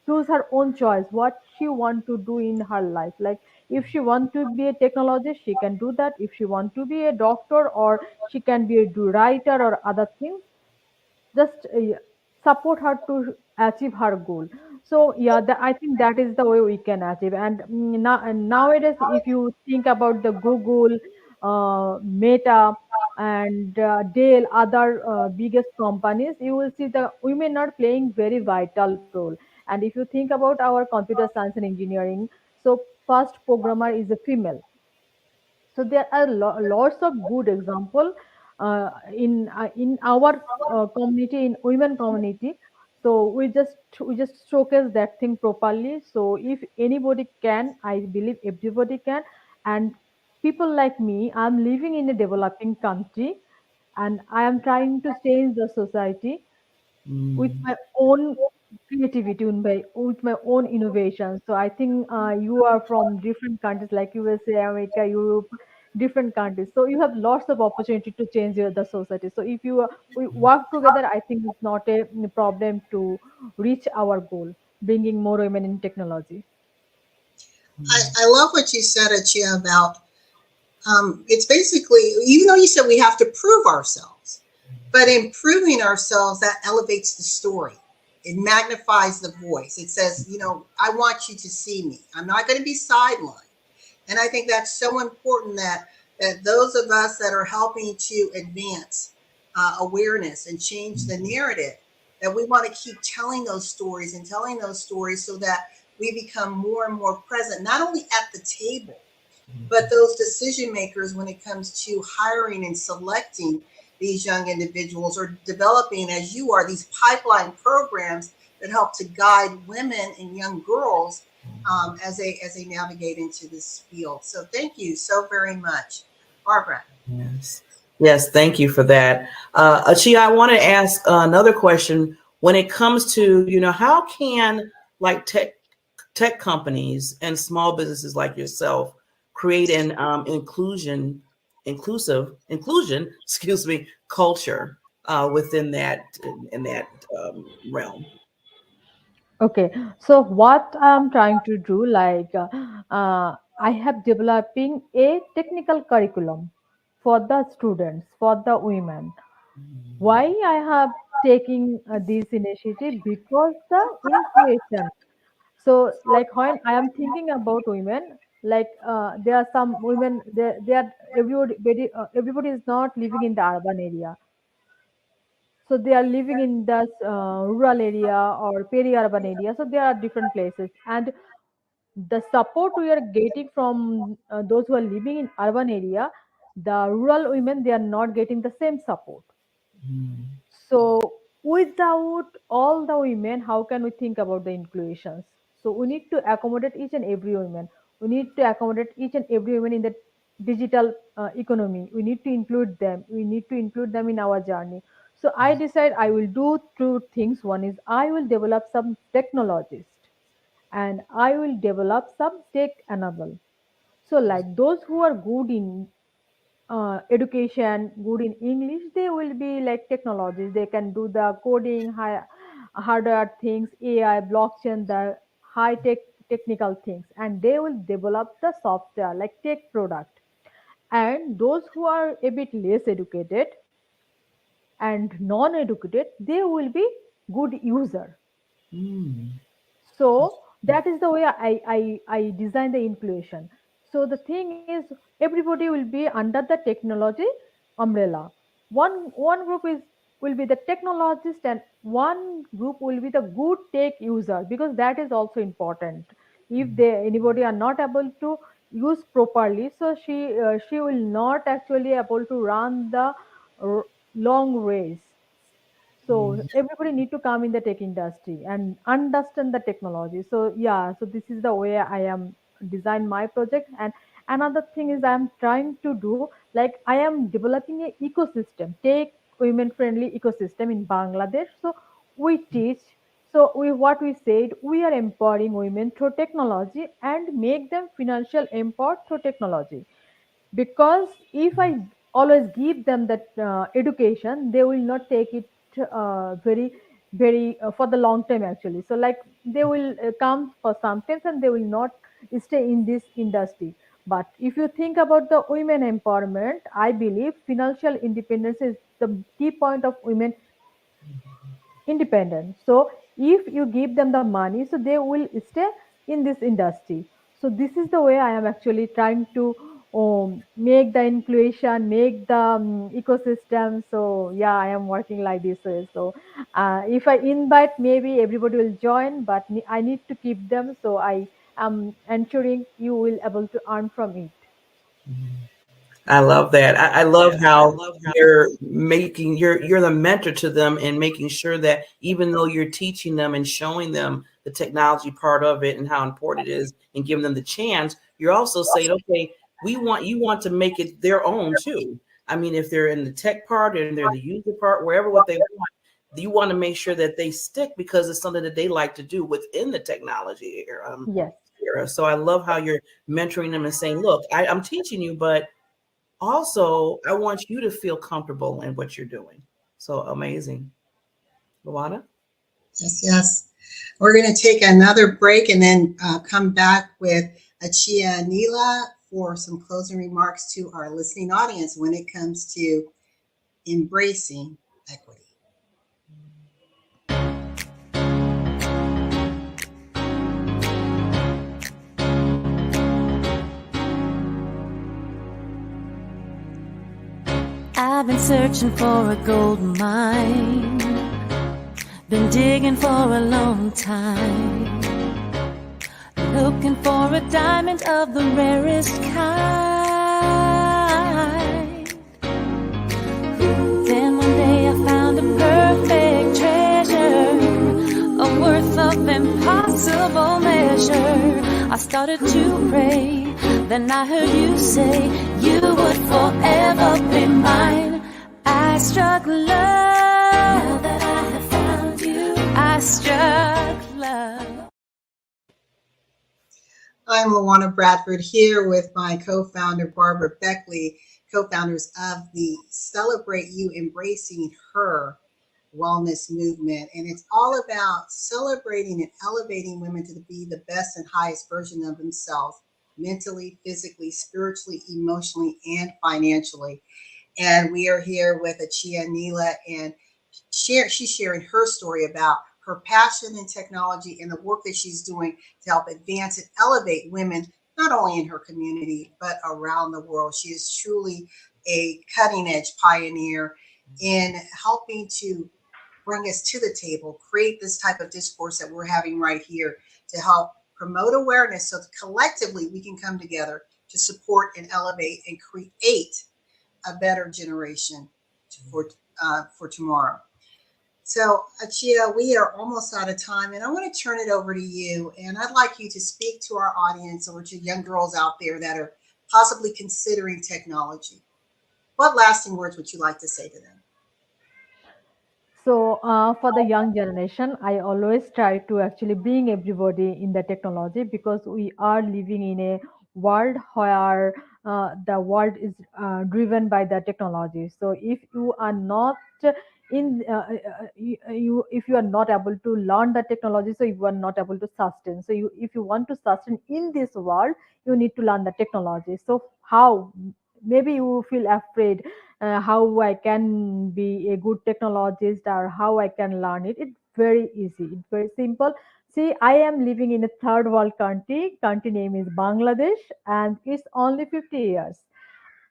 choose her own choice what she want to do in her life. Like if she want to be a technologist, she can do that. If she want to be a doctor, or she can be a writer or other things, just support her to achieve her goal. So yeah, I think that is the way we can achieve. And nowadays, if you think about the Google, Meta, and Dell, other biggest companies, you will see the women are playing very vital role. And if you think about our computer science and engineering, so first programmer is a female. So there are lots of good example in our community, in women community. So we just showcase that thing properly. So if anybody can, I believe everybody can. And people like me, I'm living in a developing country, and I am trying to change the society with Mm. my own creativity, with my own innovation. So I think you are from different countries like USA, America, Europe, different countries. So you have lots of opportunity to change the society. So if we work together, I think it's not a problem to reach our goal, bringing more women in technology. I love what you said, Achia, about it's basically, even though you said we have to prove ourselves, but in proving ourselves, that elevates the story. It magnifies the voice. It says, I want you to see me. I'm not going to be sidelined. And I think that's so important that those of us that are helping to advance awareness and change the narrative, that we want to keep telling those stories and telling those stories so that we become more and more present, not only at the table, but those decision makers when it comes to hiring and selecting these young individuals, or developing, as you are, these pipeline programs that help to guide women and young girls as they navigate into this field. So thank you so very much, Barbara. Yes. Yes, thank you for that. Achia, I want to ask another question. When it comes to, how can like tech companies and small businesses like yourself create an inclusion, excuse me, culture within that realm? Okay, so what I'm trying to do, like, I have developing a technical curriculum for the students, for the women. Why I have taking this initiative? Because the inclusion. So, like when I am thinking about women, like there are some women, they are everybody is not living in the urban area. So they are living in the rural area or peri-urban area. So there are different places, and the support we are getting from those who are living in urban area, the rural women, they are not getting the same support. Mm. So without all the women, how can we think about the inclusions? So we need to accommodate each and every woman. We need to accommodate each and every woman in the digital economy. We need to include them. We need to include them in our journey. So I decide I will do two things. One is I will develop some technologist, and I will develop some tech enable. So like those who are good in education, good in English, they will be like technologists. They can do the coding, hardware things, AI, blockchain, the high tech technical things, and they will develop the software like tech product. And those who are a bit less educated and non-educated, they will be good user. Mm. So that is the way I design the inclusion. So the thing is, everybody will be under the technology umbrella. One group is will be the technologist, and one group will be the good tech user, because that is also important. If they anybody are not able to use properly, so she will not actually able to run the r- long race. So everybody need to come in the tech industry and understand the technology. So yeah, so this is the way I am design my project. And another thing is I'm trying to do, like I am developing a ecosystem, tech women friendly ecosystem in Bangladesh. So we teach, so we what we said, we are empowering women through technology and make them financial empowered through technology. Because if I always give them that education, they will not take it very for the long time actually. So like they will come for some times and they will not stay in this industry. But if you think about the women empowerment, I believe financial independence is the key point of women independent. So if you give them the money, so they will stay in this industry. So this is the way I am actually trying to make the inclusion, make the ecosystem. So yeah, I am working like this way. So if I invite, maybe everybody will join, but I need to keep them. So I am ensuring you will able to earn from it. I love that. I love how you're the mentor to them and making sure that even though you're teaching them and showing them the technology part of it and how important it is and giving them the chance, you're also saying, okay, you want to make it their own too. I mean, if they're in the tech part and they're the user part, wherever what they want, you want to make sure that they stick because it's something that they like to do within the technology era. Yes. So I love how you're mentoring them and saying, look, I'm teaching you, but also, I want you to feel comfortable in what you're doing. So amazing. LaWanna? Yes, yes. We're going to take another break and then come back with Achia Nila for some closing remarks to our listening audience when it comes to embracing equity. I've been searching for a gold mine, been digging for a long time, looking for a diamond of the rarest kind. Then one day I found a perfect treasure, a worth of impossible measure. I started to pray, then I heard you say you would forever be mine. I struck love. Now that I have found you, I struck love. I'm LaWanna Bradford here with my co-founder, Barbara Beckley, co-founders of the Celebrate You Embracing Her wellness movement. And it's all about celebrating and elevating women to be the best and highest version of themselves, mentally, physically, spiritually, emotionally, and financially. And we are here with Achia Nila, and she's sharing her story about her passion in technology and the work that she's doing to help advance and elevate women, not only in her community, but around the world. She is truly a cutting edge pioneer in helping to bring us to the table, create this type of discourse that we're having right here to help promote awareness so that collectively we can come together to support and elevate and create a better generation for tomorrow. So, Achia, we are almost out of time, and I want to turn it over to you. And I'd like you to speak to our audience or to young girls out there that are possibly considering technology. What lasting words would you like to say to them? So, for the young generation, I always try to actually bring everybody in the technology, because we are living in a world where the world is driven by the technology. So, if you are not in if you are not able to learn the technology, so you are not able to sustain. So you, if you want to sustain in this world, you need to learn the technology. So how, maybe you feel afraid, how I can be a good technologist or how I can learn it. It's very easy. It's very simple. See, I am living in a third world country. Country name is Bangladesh, and it's only 50 years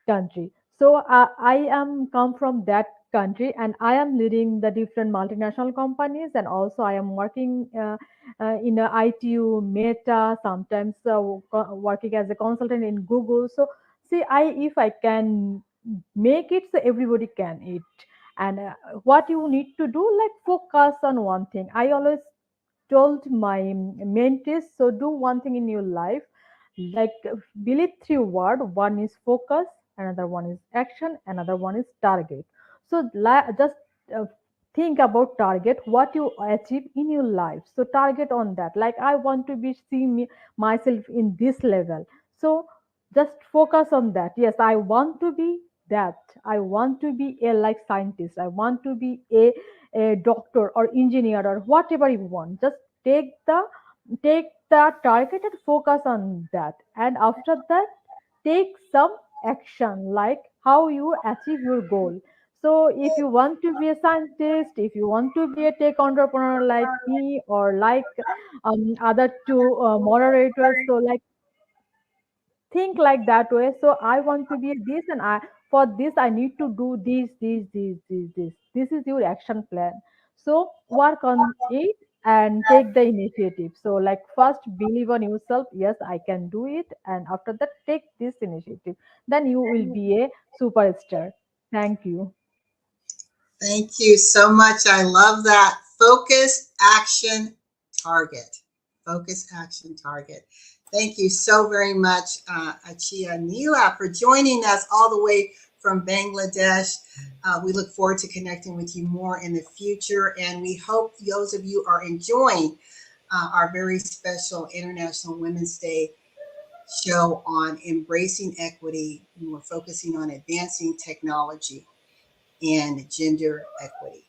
country. So I am come from that country, and I am leading the different multinational companies, and also I am working in a ITU, Meta, sometimes working as a consultant in Google. So see, I if I can make it, so everybody can it. And what you need to do, like focus on one thing. I always told my mentees, so do one thing in your life, like believe three word. One is focus, another one is action, another one is target. So just uh, think about target, what you achieve in your life, so target on that. Like I want to be seeing myself in this level, so just focus on that. Yes, I want to be that. I want to be a like scientist, I want to be a doctor or engineer or whatever you want. Just take the take the target and focus on that, and after that take some action, like how you achieve your goal. So if you want to be a scientist, if you want to be a tech entrepreneur like me, or like other two moderators, so like think like that way. So I want to be this, and I for this I need to do this is your action plan. So work on it and take the initiative. So like first believe on yourself, yes I can do it, and after that take this initiative, then you will be a superstar. Thank you. Thank you so much. I love that. Focus, action, target. Focus, action, target. Thank you so very much, Achia Nila, for joining us all the way from Bangladesh. We look forward to connecting with you more in the future, and we hope those of you are enjoying our very special International Women's Day show on embracing equity. And we're focusing on advancing technology and gender equity.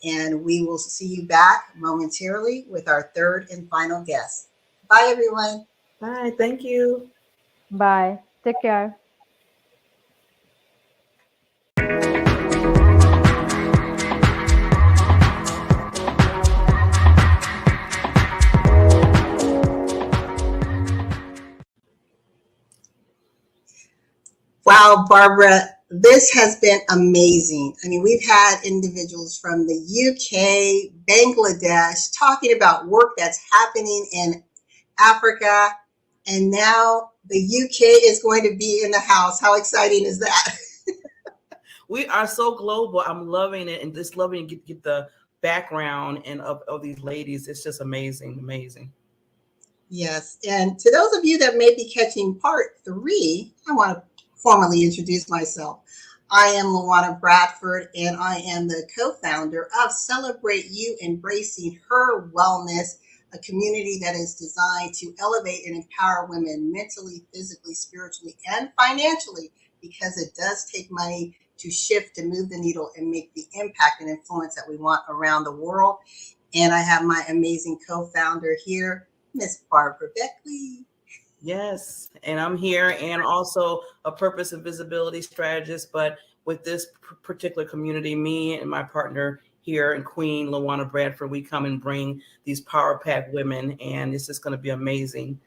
And we will see you back momentarily with our third and final guest. Bye, everyone. Bye. Thank you. Bye, take care. Wow, Barbara, this has been amazing. I mean, we've had individuals from the UK, Bangladesh, talking about work that's happening in Africa, and now the UK is going to be in the house. How exciting is that? We are so global. I'm loving it, and just loving to get the background and of these ladies. It's just amazing, amazing. Yes. And to those of you that may be catching part 3, I want to formally introduce myself. I am LaWanna Bradford, and I am the co-founder of Celebrate You, Embracing Her Wellness, a community that is designed to elevate and empower women mentally, physically, spiritually, and financially, because it does take money to shift, to move the needle, and make the impact and influence that we want around the world. And I have my amazing co-founder here, Miss Barbara Beckley. Yes, and I'm here, and also a purpose and visibility strategist. But with this particular community, me and my partner here in Queen, LaWanna Bradford, we come and bring these power pack women, and it's just going to be amazing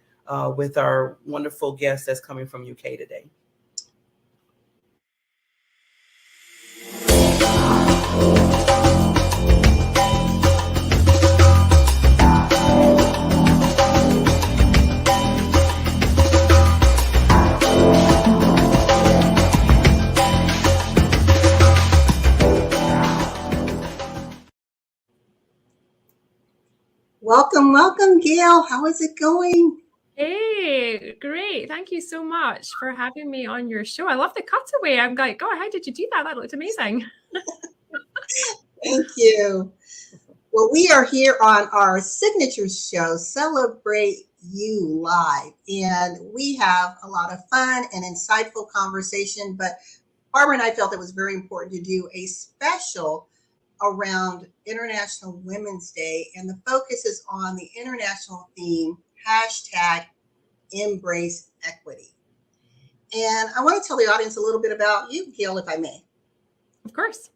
with our wonderful guest that's coming from UK today. Welcome, welcome, Gail. How is it going? Hey, great. Thank you so much for having me on your show. I love the cutaway. I'm like, God, how did you do that? That looked amazing. Thank you. Well, we are here on our signature show, Celebrate You Live, and we have a lot of fun and insightful conversation, but Barbara and I felt it was very important to do a special around International Women's Day, and the focus is on the international theme, hashtag embrace equity. And I want to tell the audience a little bit about you, Gail, if I may. Of course.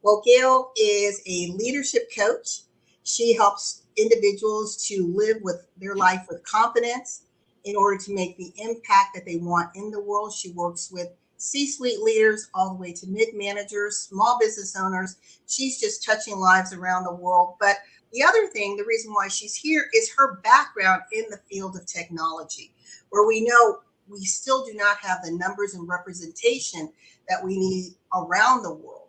Well, Gail is a leadership coach. She helps individuals to live with their life with confidence in order to make the impact that they want in the world. She works with C-suite leaders all the way to mid-managers, small business owners. She's just touching lives around the world. But the other thing, the reason why she's here is her background in the field of technology, where we know we still do not have the numbers and representation that we need around the world.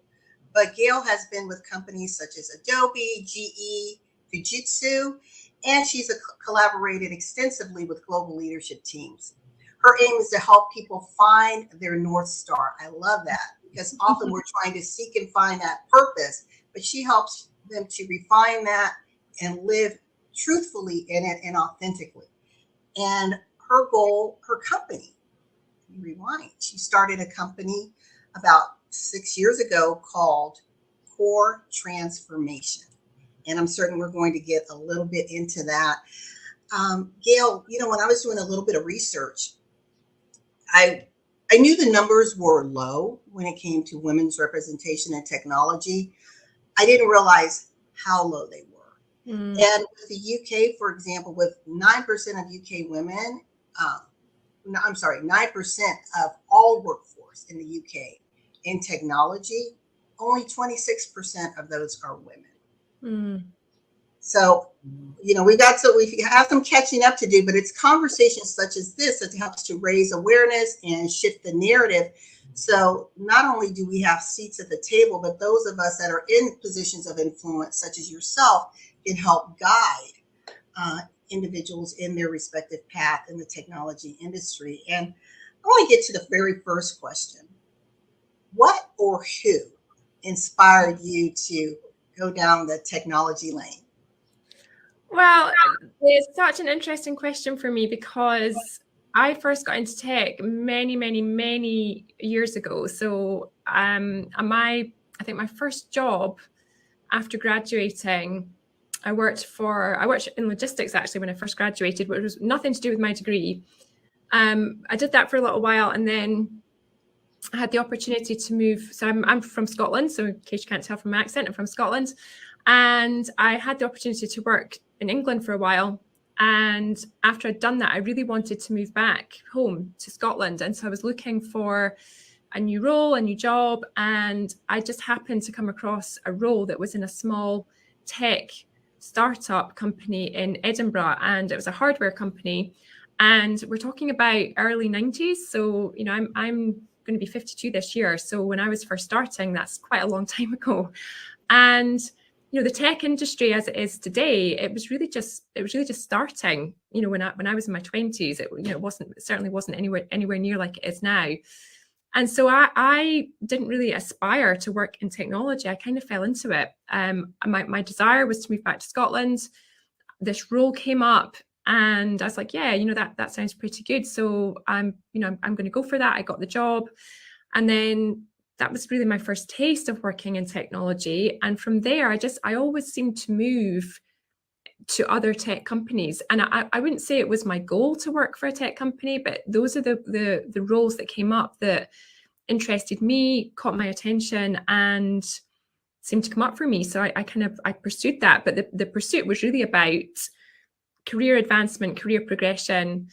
But Gail has been with companies such as Adobe, GE, Fujitsu, and she's collaborated extensively with global leadership teams. Her aim is to help people find their North Star. I love that, because often we're trying to seek and find that purpose, but she helps them to refine that and live truthfully in it and authentically. And her goal, her company, rewind, she started a company about 6 years ago called Core Transformation. And I'm certain we're going to get a little bit into that. Gail, when I was doing a little bit of research, I knew the numbers were low when it came to women's representation in technology. I didn't realize how low they were. And with the UK, for example, with 9% of UK women, 9% of all workforce in the UK in technology, only 26% of those are women. So, we have some catching up to do, but it's conversations such as this that helps to raise awareness and shift the narrative. So not only do we have seats at the table, but those of us that are in positions of influence, such as yourself, can help guide individuals in their respective path in the technology industry. And I want to get to the very first question. What or who inspired you to go down the technology lane? Well, it's such an interesting question for me, because I first got into tech many, many, many years ago. So I think my first job after graduating, I worked in logistics actually when I first graduated, but it was nothing to do with my degree. I did that for a little while, and then I had the opportunity to move. So I'm from Scotland. So in case you can't tell from my accent, I'm from Scotland. And I had the opportunity to work in England for a while. And after I'd done that, I really wanted to move back home to Scotland. And so I was looking for a new role, a new job. And I just happened to come across a role that was in a small tech startup company in Edinburgh. And it was a hardware company. And we're talking about early 90s. So, I'm going to be 52 this year. So when I was first starting, that's quite a long time ago. And the tech industry as it is today, it was really just starting. When I was in my 20s, it certainly wasn't anywhere near like it is now. And so I didn't really aspire to work in technology. I kind of fell into it. My desire was to move back to Scotland. This role came up, and I was like, yeah, that sounds pretty good. So I'm going to go for that. I got the job, and then that was really my first taste of working in technology. And from there, I always seemed to move to other tech companies. And I wouldn't say it was my goal to work for a tech company, but those are the roles that came up that interested me, caught my attention, and seemed to come up for me. So I pursued that. But the pursuit was really about career advancement, career progression,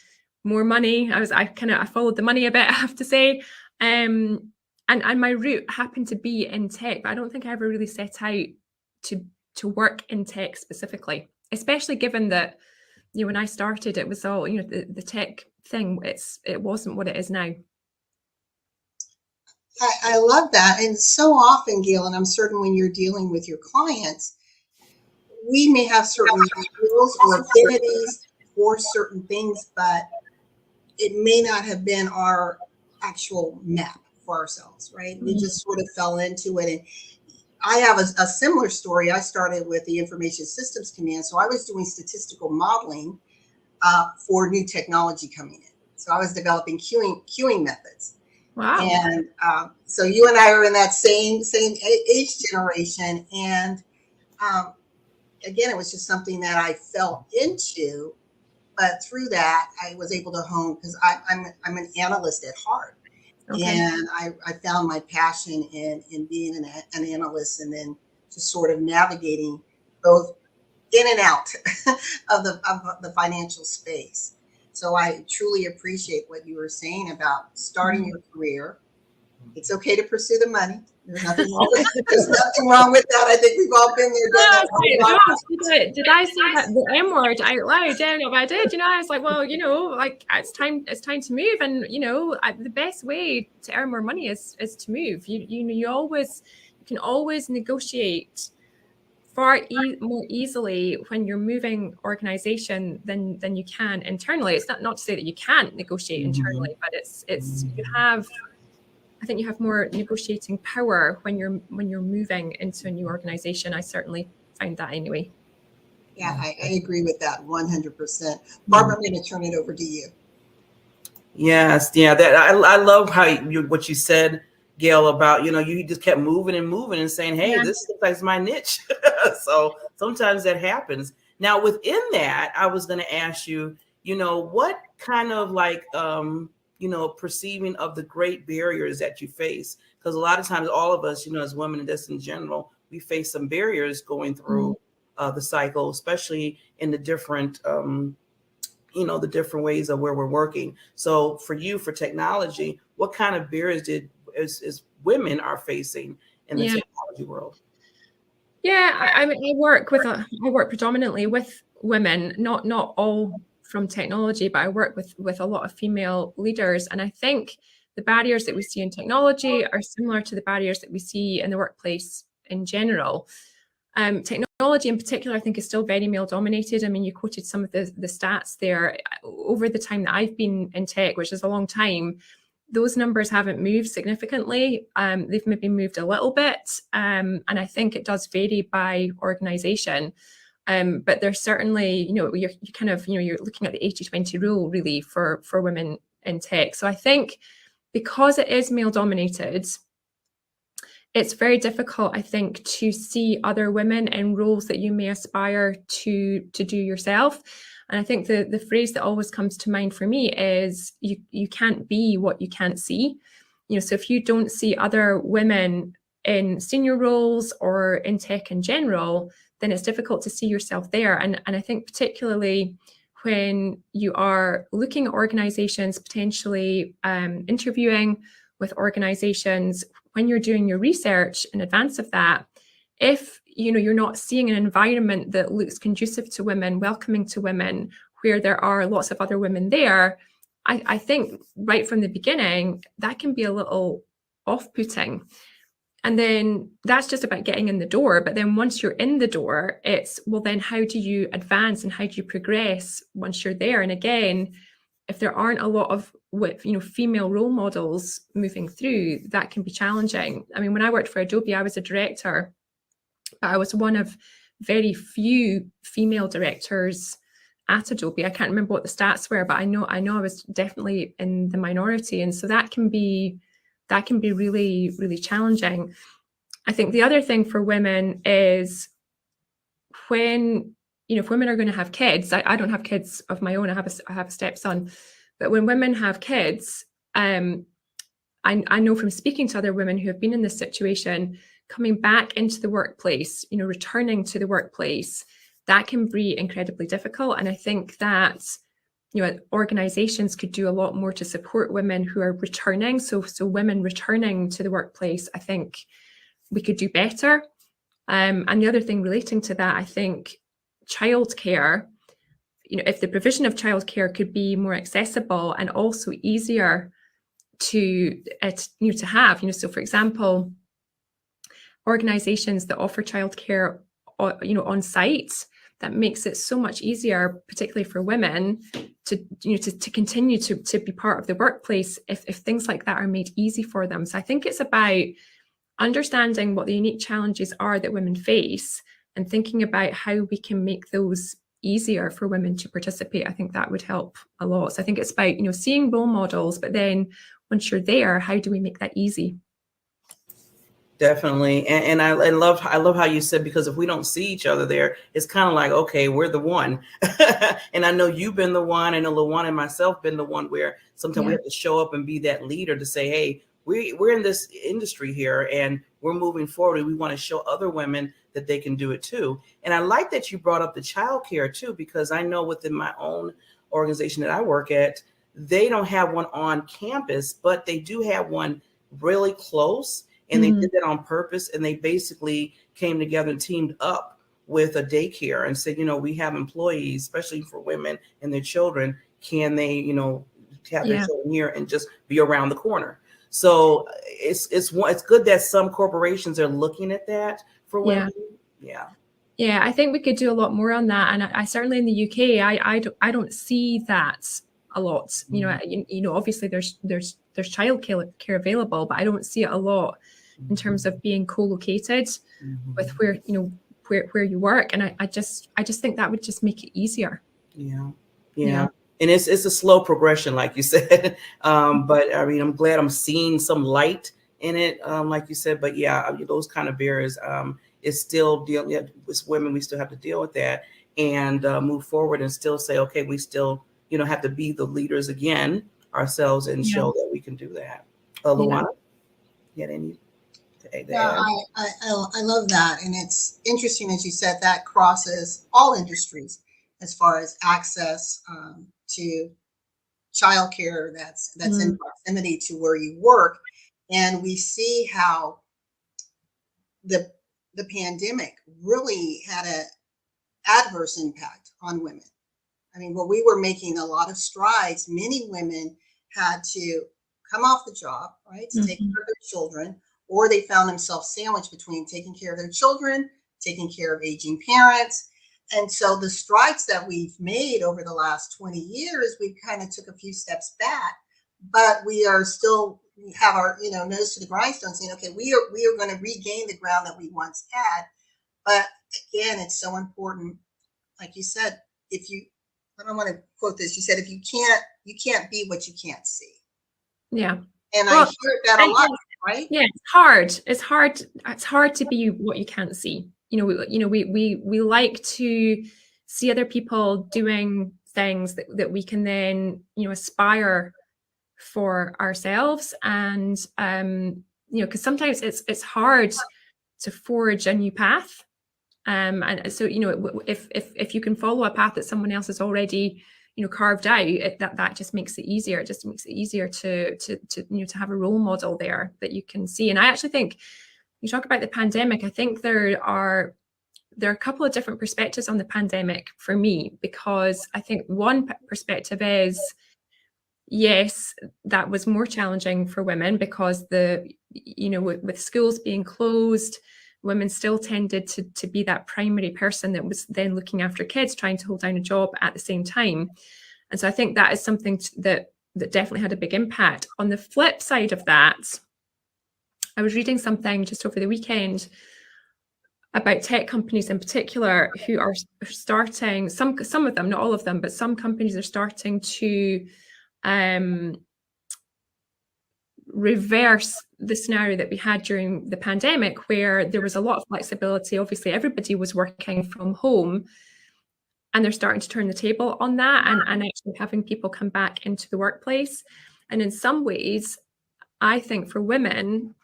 more money. I followed the money a bit, I have to say. And my route happened to be in tech, but I don't think I ever really set out to work in tech specifically, especially given that, when I started, it was all, the tech thing, it wasn't what it is now. I love that. And so often, Gail, and I'm certain when you're dealing with your clients, we may have certain skills or affinities for certain things, but it may not have been our actual map for ourselves, right? We just sort of fell into it. And I have a similar story. I started with the Information Systems Command. So I was doing statistical modeling for new technology coming in. So I was developing queuing methods. Wow. And so you and I are in that same age generation. And again, it was just something that I fell into. But through that, I was able to hone, because I'm an analyst at heart. Okay. And I found my passion in being an analyst, and then just sort of navigating both in and out of the financial space. So I truly appreciate what you were saying about starting your career. It's okay to pursue the money. There's nothing wrong with there's nothing wrong with that. I think we've all been there, done that. Did I say that the M word out loud? I don't know if I did. I was like, well, like it's time to move, and the best way to earn more money is to move. You can always negotiate far more easily when you're moving organization than you can internally. It's not to say that you can't negotiate internally, but I think you have more negotiating power when you're moving into a new organization. I certainly find that anyway. Yeah, I agree with that 100%. Barbara, I'm going to turn it over to you. Yes, yeah, that I love how what you said, Gail, about you just kept moving and moving and saying, hey, this looks like my niche. So sometimes that happens. Now within that, I was going to ask you, what kind of like perceiving of the great barriers that you face, because a lot of times all of us, as women and just in general, we face some barriers going through the cycle, especially in the different the different ways of where we're working. So for you, for technology, what kind of barriers is women are facing in the technology world? Yeah, I work predominantly with women, not all from technology, but I work with a lot of female leaders. And I think the barriers that we see in technology are similar to the barriers that we see in the workplace in general. Technology in particular, I think, is still very male dominated. I mean, you quoted some of the stats there. Over the time that I've been in tech, which is a long time, those numbers haven't moved significantly. They've maybe moved a little bit. And I think it does vary by organization. But there's certainly, you're looking at the 80-20 rule really for women in tech. So I think because it is male dominated, it's very difficult, I think, to see other women in roles that you may aspire to do yourself. And I think the phrase that always comes to mind for me is you can't be what you can't see. So if you don't see other women in senior roles or in tech in general, then it's difficult to see yourself there. And I think particularly when you are looking at organizations, potentially interviewing with organizations, when you're doing your research in advance of that, if you're not seeing an environment that looks conducive to women, welcoming to women, where there are lots of other women there, I think right from the beginning, that can be a little off-putting. And then that's just about getting in the door. But then once you're in the door, it's, well, then how do you advance and how do you progress once you're there? And again, if there aren't a lot of female role models moving through, that can be challenging. I mean, when I worked for Adobe, I was a director, but I was one of very few female directors at Adobe. I can't remember what the stats were, but I know I was definitely in the minority. And so that can be really, really challenging. I think the other thing for women is when, if women are going to have kids, I don't have kids of my own, I have a stepson, but when women have kids, I know from speaking to other women who have been in this situation, coming back into the workplace, returning to the workplace, that can be incredibly difficult. And I think that organizations could do a lot more to support women who are returning. So women returning to the workplace, I think we could do better. And the other thing relating to that, I think childcare, if the provision of childcare could be more accessible and also easier to have, so for example, organizations that offer childcare, on site, that makes it so much easier, particularly for women, to continue to be part of the workplace if things like that are made easy for them. So I think it's about understanding what the unique challenges are that women face and thinking about how we can make those easier for women to participate. I think that would help a lot. So I think it's about, seeing role models, but then once you're there, how do we make that easy? Definitely. And I love how you said, because if we don't see each other there, it's kind of like, okay, we're the one. And I know you've been the one, I know LaWanna and myself been the one where sometimes we have to show up and be that leader to say, hey, we're in this industry here and we're moving forward. We want to show other women that they can do it too. And I like that you brought up the childcare too, because I know within my own organization that I work at, they don't have one on campus, but they do have one really close. And they did that on purpose. And they basically came together and teamed up with a daycare and said, we have employees, especially for women and their children. Can they, have their children here and just be around the corner? So it's good that some corporations are looking at that for women. Yeah, I think we could do a lot more on that. And I certainly in the UK, I don't see that a lot. Obviously there's childcare available, but I don't see it a lot in terms of being co-located with where you work. And I just think that would just make it easier. Yeah. And it's a slow progression, like you said. But I mean, I'm glad I'm seeing some light in it, like you said. But those kind of barriers, it's still with women. We still have to deal with that and move forward and still say, okay, we still, have to be the leaders again ourselves and show that we can do that. LaWanna, you had any? I love that. And it's interesting, as you said, that crosses all industries as far as access to childcare that's in proximity to where you work. And we see how the pandemic really had an adverse impact on women. I mean, while we were making a lot of strides, many women had to come off the job, right, to take care of their children, or they found themselves sandwiched between taking care of their children, taking care of aging parents. And so the strides that we've made over the last 20 years, we kind of took a few steps back, but we have our nose to the grindstone saying, okay, we are going to regain the ground that we once had. But again, it's so important. Like you said, I don't want to quote this, you said, you can't be what you can't see. Yeah. And I hear that a lot, right? Yeah, it's hard. It's hard to be what you can't see. We like to see other people doing things that we can then, aspire for ourselves. And, because sometimes it's hard to forge a new path. And so, if you can follow a path that someone else has already, carved out, that just makes it easier. It just makes it easier to have a role model there that you can see. And I actually think, you talk about the pandemic, I think there are a couple of different perspectives on the pandemic for me, because I think one perspective is, yes, that was more challenging for women because with schools being closed, women still tended to be that primary person that was then looking after kids, trying to hold down a job at the same time. And so I think that is something that definitely had a big impact. On the flip side of that, I was reading something just over the weekend about tech companies in particular who are starting, some of them, not all of them, but some companies are starting to reverse the scenario that we had during the pandemic, where there was a lot of flexibility. Obviously, everybody was working from home, and they're starting to turn the table on that and actually having people come back into the workplace. And in some ways, I think for women,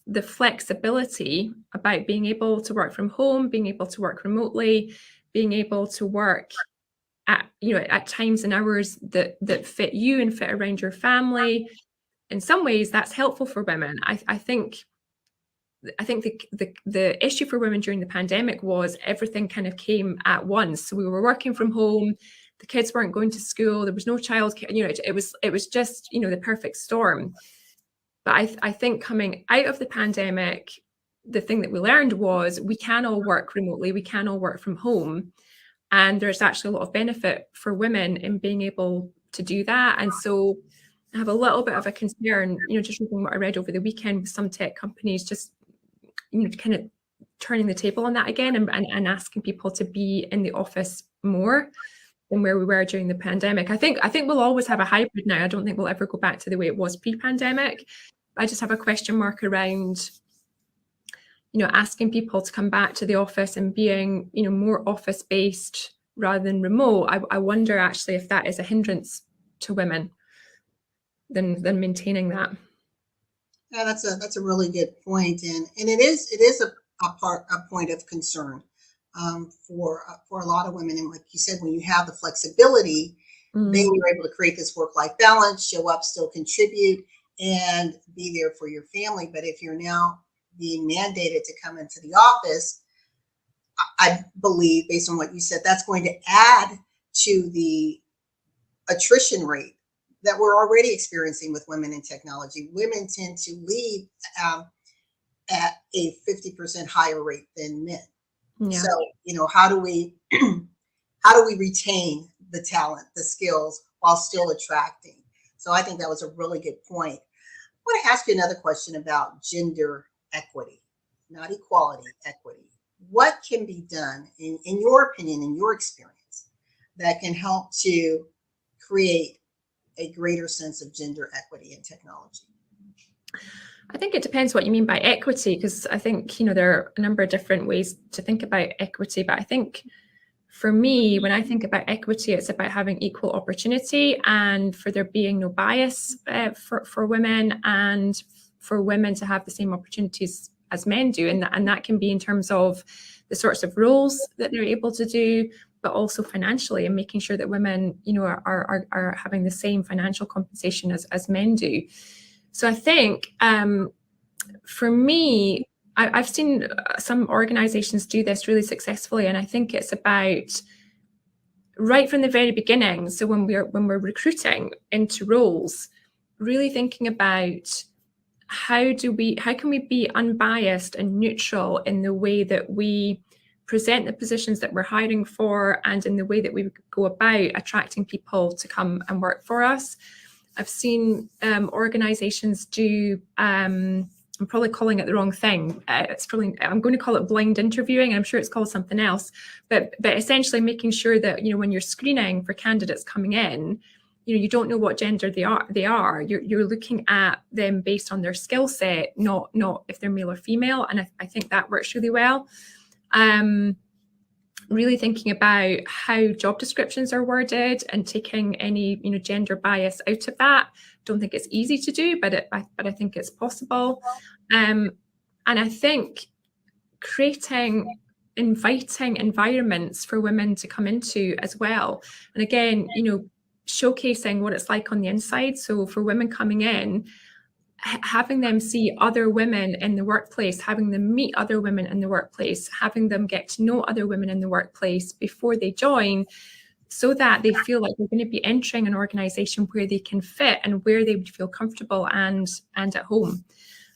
the flexibility about being able to work from home, being able to work remotely, being able to work at times and hours that fit you and fit around your family, in some ways that's helpful for women. I think the issue for women during the pandemic was everything kind of came at once. So we were working from home, the kids weren't going to school, there was no childcare, it was just the perfect storm. But I think coming out of the pandemic, the thing that we learned was we can all work remotely, we can all work from home. And there's actually a lot of benefit for women in being able to do that. And so I have a little bit of a concern, just reading what I read over the weekend with some tech companies, just, kind of turning the table on that again and asking people to be in the office more than where we were during the pandemic. I think we'll always have a hybrid now. I don't think we'll ever go back to the way it was pre-pandemic. I just have a question mark around, asking people to come back to the office and being, more office-based rather than remote. I wonder actually if that is a hindrance to women than maintaining that. Yeah, that's a really good point, and it is a point of concern for a lot of women. And like you said, when you have the flexibility, then you're able to create this work-life balance, show up, still contribute, and be there for your family. But if you're now being mandated to come into the office, I believe, based on what you said, that's going to add to the attrition rate that we're already experiencing with women in technology. Women tend to leave at a 50% higher rate than men. Yeah. So, how do we retain the talent, the skills, while still attracting? So I think that was a really good point. I want to ask you another question about gender equity, not equality, equity. What can be done, in your opinion, in your experience, that can help to create a greater sense of gender equity in technology? I think it depends what you mean by equity, because I think, there are a number of different ways to think about equity. But I think for me, when I think about equity, it's about having equal opportunity and for there being no bias for women, and for women to have the same opportunities as men do. And that can be in terms of the sorts of roles that they're able to do, but also financially, and making sure that women, are having the same financial compensation as men do. So I think for me, I've seen some organizations do this really successfully, and I think it's about right from the very beginning. So when we're recruiting into roles, really thinking about how can we be unbiased and neutral in the way that we present the positions that we're hiring for, and in the way that we go about attracting people to come and work for us. I've seen organizations do, I'm probably calling it the wrong thing. I'm going to call it blind interviewing, and I'm sure it's called something else, but essentially making sure that, when you're screening for candidates coming in, you don't know what gender they are. You're looking at them based on their skill set, not if they're male or female. And I think that works really well. Really thinking about how job descriptions are worded and taking any gender bias out of that. Don't think it's easy to do, but I think it's possible. And I think creating inviting environments for women to come into as well. And again, showcasing what it's like on the inside. So for women coming in, having them see other women in the workplace, having them meet other women in the workplace, having them get to know other women in the workplace before they join, so that they feel like they're going to be entering an organization where they can fit and where they would feel comfortable and at home.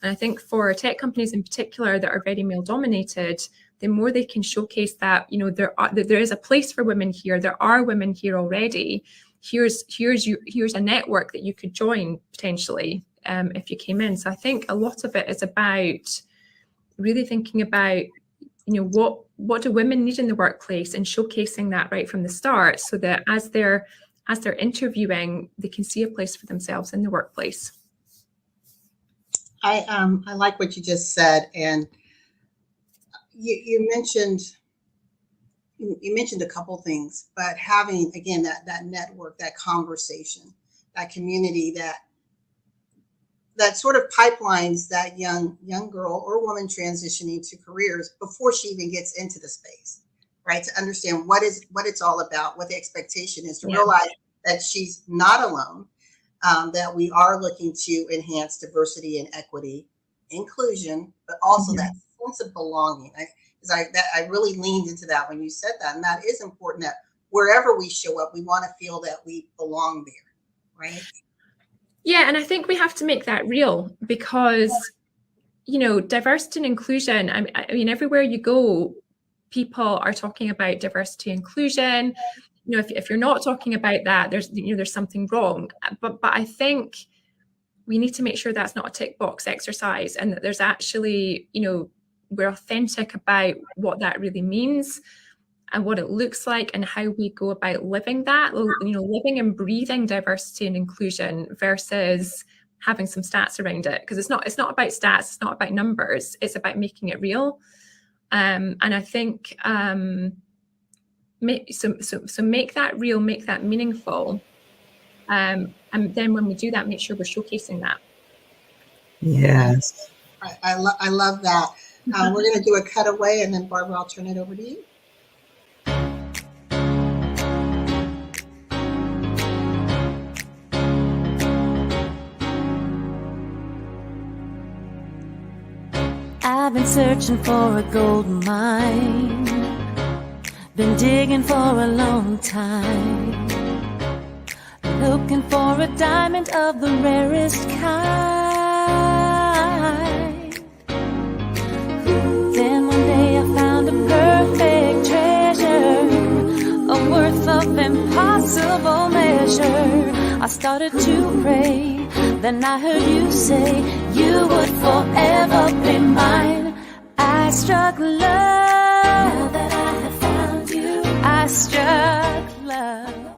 And I think for tech companies in particular that are very male dominated, the more they can showcase that, there is a place for women here. There are women here already. Here's a network that you could join potentially if you came in. So I think a lot of it is about really thinking about, what do women need in the workplace, and showcasing that right from the start, so that as they're interviewing, they can see a place for themselves in the workplace. I like what you just said, and you mentioned a couple things, but having, again, that network, that conversation, that community, that sort of pipelines that young girl or woman transitioning to careers before she even gets into the space, right? To understand what it's all about, what the expectation is, to realize that she's not alone, that we are looking to enhance diversity and equity, inclusion, but also that sense of belonging. I really leaned into that when you said that, and that is important, that wherever we show up, we want to feel that we belong there, right? Yeah, and I think we have to make that real, because, diversity and inclusion, I mean, everywhere you go, people are talking about diversity and inclusion. If you're not talking about that, there's something wrong. But I think we need to make sure that's not a tick box exercise, and that there's actually, we're authentic about what that really means and what it looks like, and how we go about living that, living and breathing diversity and inclusion, versus having some stats around it. Because it's not about stats, it's not about numbers, it's about making it real. And I think make that real, make that meaningful. And then when we do that, make sure we're showcasing that. Yes. I love that. We're going to do a cutaway, and then Barbara, I'll turn it over to you. I've been searching for a gold mine, been digging for a long time, looking for a diamond of the rarest kind. Then one day I found a perfect treasure, a worth of impossible measure. I started to pray, then I heard you say you would forever be mine. I struck love, now that I have found you, I struck love.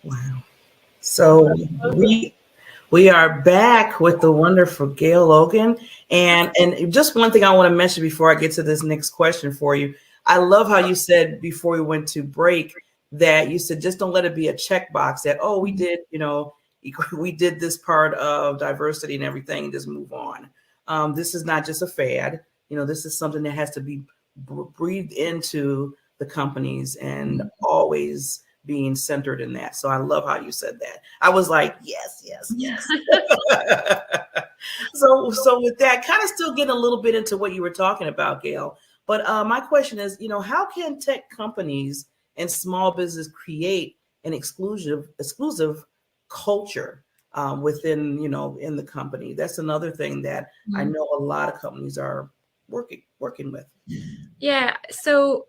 Wow. So we are back with the wonderful Gail Logan. And just one thing I want to mention before I get to this next question for you. I love how you said before we went to break that you said just don't let it be a checkbox that, oh, we did, we did this part of diversity and everything, and just move on. This is not just a fad. This is something that has to be breathed into the companies and always being centered in that. So I love how you said that. I was like, yes. So with that, kind of still getting a little bit into what you were talking about, Gail. But my question is, how can tech companies and small business create an exclusive culture within, in the company? That's another thing that I know a lot of companies are working with. Yeah. So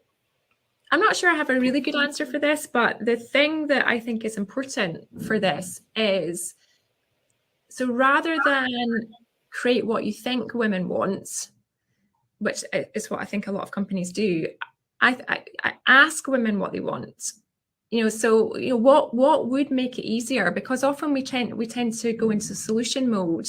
I'm not sure I have a really good answer for this, but the thing that I think is important for this is, so rather than create what you think women want, which is what I think a lot of companies do, I ask women what they want. What would make it easier? Because often we tend to go into solution mode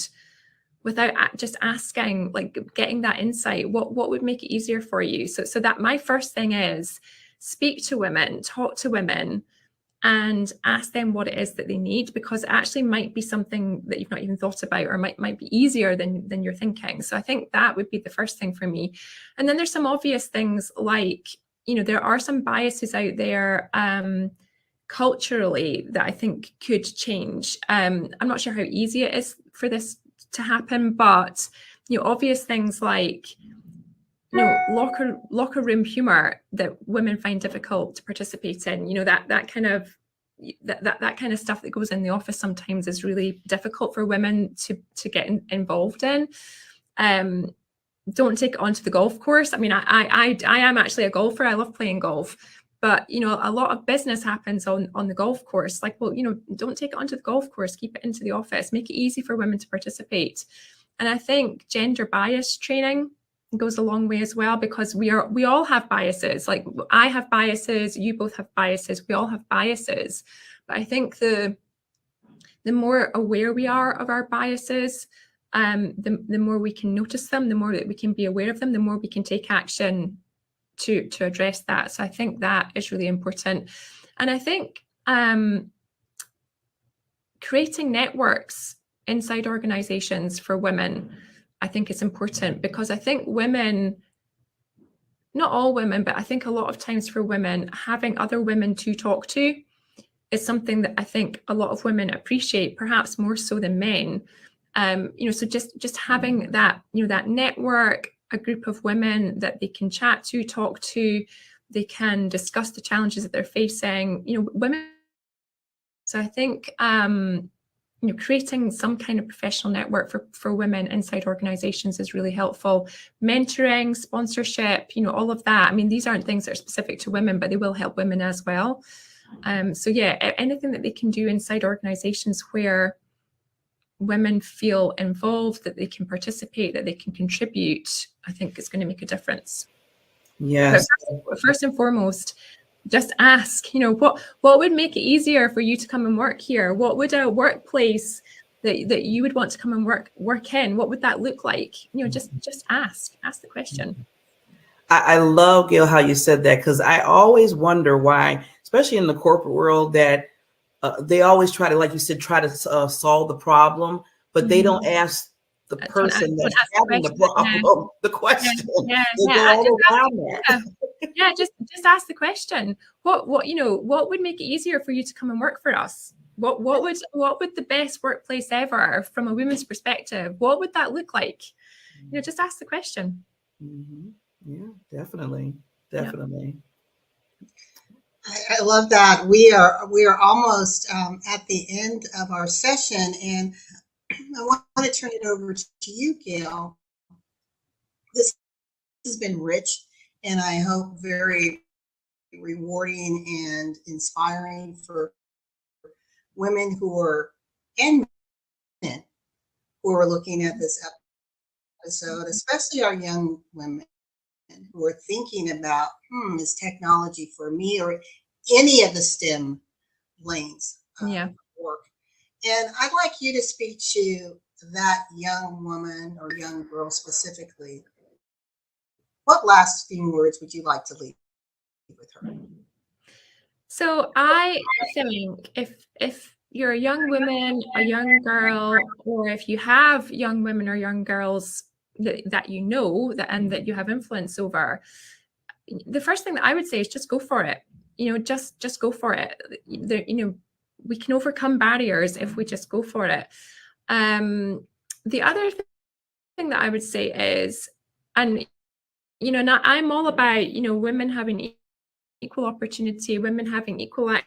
without just asking, like getting that insight. What would make it easier for you? So that my first thing is speak to women, talk to women, and ask them what it is that they need, because it actually might be something that you've not even thought about, or might be easier than you're thinking. So I think that would be the first thing for me. And then there's some obvious things like, there are some biases out there culturally that I think could change. I'm not sure how easy it is for this to happen, but obvious things like locker room humor that women find difficult to participate in. That kind of stuff that goes in the office sometimes is really difficult for women to get involved in. Don't take it onto the golf course. I mean, I am actually a golfer. I love playing golf, but a lot of business happens on the golf course. Like, well, don't take it onto the golf course. Keep it into the office. Make it easy for women to participate. And I think gender bias training goes a long way as well, because we all have biases. Like, I have biases, you both have biases, we all have biases. But I think the more aware we are of our biases, the more we can notice them, the more that we can be aware of them, the more we can take action to address that. So I think that is really important. And I think creating networks inside organizations for women, I think it's important, because I think women, not all women, but I think a lot of times for women, having other women to talk to is something that I think a lot of women appreciate, perhaps more so than men. So just having that, that network, a group of women that they can chat to, talk to, they can discuss the challenges that they're facing, women. So I think, creating some kind of professional network for women inside organizations is really helpful. Mentoring, sponsorship, all of that. I mean, these aren't things that are specific to women, but they will help women as well. So yeah, anything that they can do inside organizations where women feel involved, that they can participate, that they can contribute, I think is going to make a difference. Yes. But first and foremost, just ask, what would make it easier for you to come and work here? What would a workplace that you would want to come and work in, what would that look like? Just ask the question. I love, Gail, how you said that, because I always wonder why, especially in the corporate world, that they always try to, like you said, try to solve the problem, but they don't ask the person that's having the problem the question. They go all around that. Yeah, just ask the question. What would make it easier for you to come and work for us? What would the best workplace ever from a women's perspective? What would that look like? Just ask the question. Mm-hmm. Yeah, definitely. I love that. We are almost at the end of our session, and I want to turn it over to you, Gail. This has been rich, and I hope very rewarding and inspiring for women and men who are looking at this episode, especially our young women who are thinking about, is technology for me, or any of the STEM lanes work. And I'd like you to speak to that young woman or young girl specifically. What lasting words would you like to leave with her? So I think if you're a young woman, a young girl, or if you have young women or young girls that you know and that you have influence over, the first thing that I would say is just go for it. Just go for it. We can overcome barriers if we just go for it. The other thing that I would say is, and I'm all about women having equal opportunity, women having equal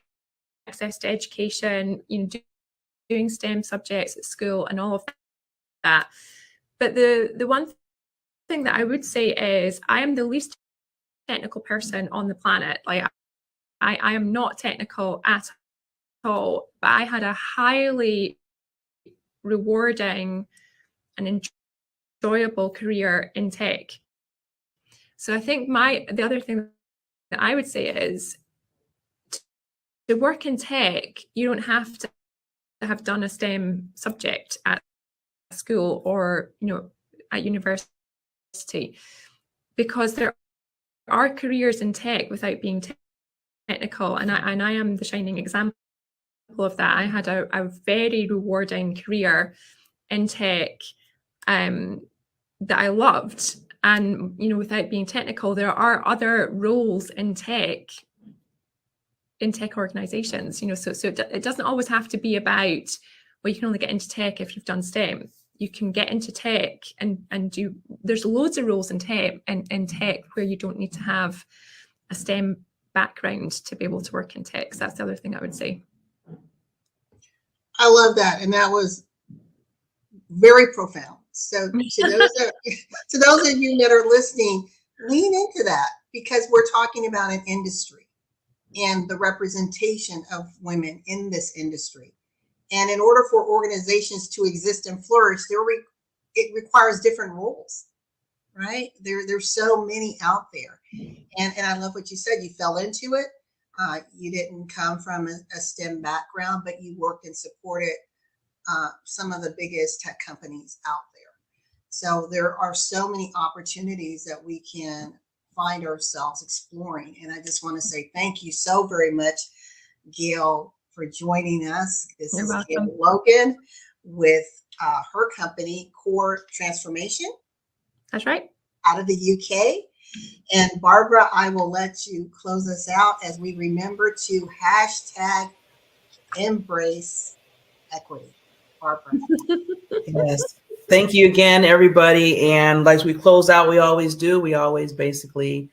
access to education, doing STEM subjects at school and all of that. But the one thing that I would say is, I am the least technical person on the planet. Like, I am not technical at all, but I had a highly rewarding and enjoyable career in tech. So I think the other thing that I would say is, to work in tech, you don't have to have done a STEM subject at school or at university, because there are careers in tech without being technical, and I am the shining example of that. I had a very rewarding career in tech that I loved, and without being technical, there are other roles in tech organizations. So it doesn't always have to be about, well, you can only get into tech if you've done STEM. You can get into tech and do. There's loads of roles in tech where you don't need to have a STEM background to be able to work in tech. So that's the other thing I would say. I love that, and that was very profound. So to those of you that are listening, lean into that, because we're talking about an industry and the representation of women in this industry. And in order for organizations to exist and flourish, it requires different roles, right? There's so many out there. And I love what you said. You fell into it. You didn't come from a STEM background, but you worked and supported some of the biggest tech companies out there. So there are so many opportunities that we can find ourselves exploring. And I just want to say thank you so very much, Gail, for joining us. This You're is welcome. Gail Logan with her company, Core Transformation. That's right. Out of the UK. And Barbara, I will let you close us out as we remember to #embrace equity. Barbara. Yes. Thank you again, everybody. And as we close out, we always do. We always basically,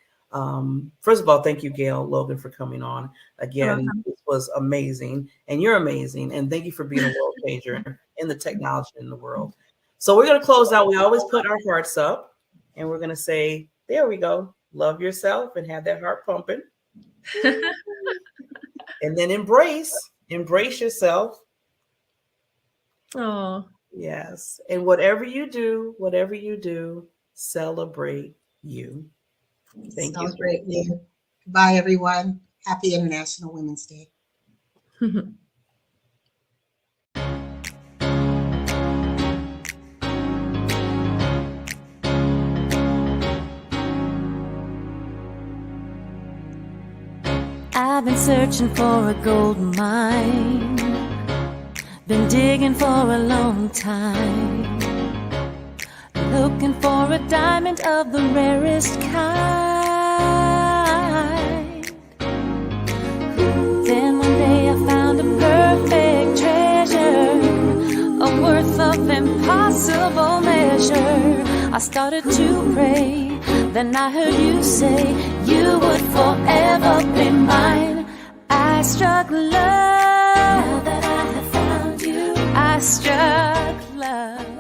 first of all, thank you, Gail Logan, for coming on again. It was amazing, and you're amazing. And thank you for being a world changer in the technology in the world. So we're going to close out. We always put our hearts up, and we're going to say, there we go. Love yourself and have that heart pumping. And then embrace yourself. Oh, yes. And whatever you do, celebrate you. Thank you. Celebrate you. Bye, everyone. Happy International Women's Day. I've been searching for a gold mine, been digging for a long time, looking for a diamond of the rarest kind. Then one day I found a perfect treasure, a worth of impossible measure. I started to pray, then I heard you say you would forever be mine. I struck love, now that I have found you, I struck love.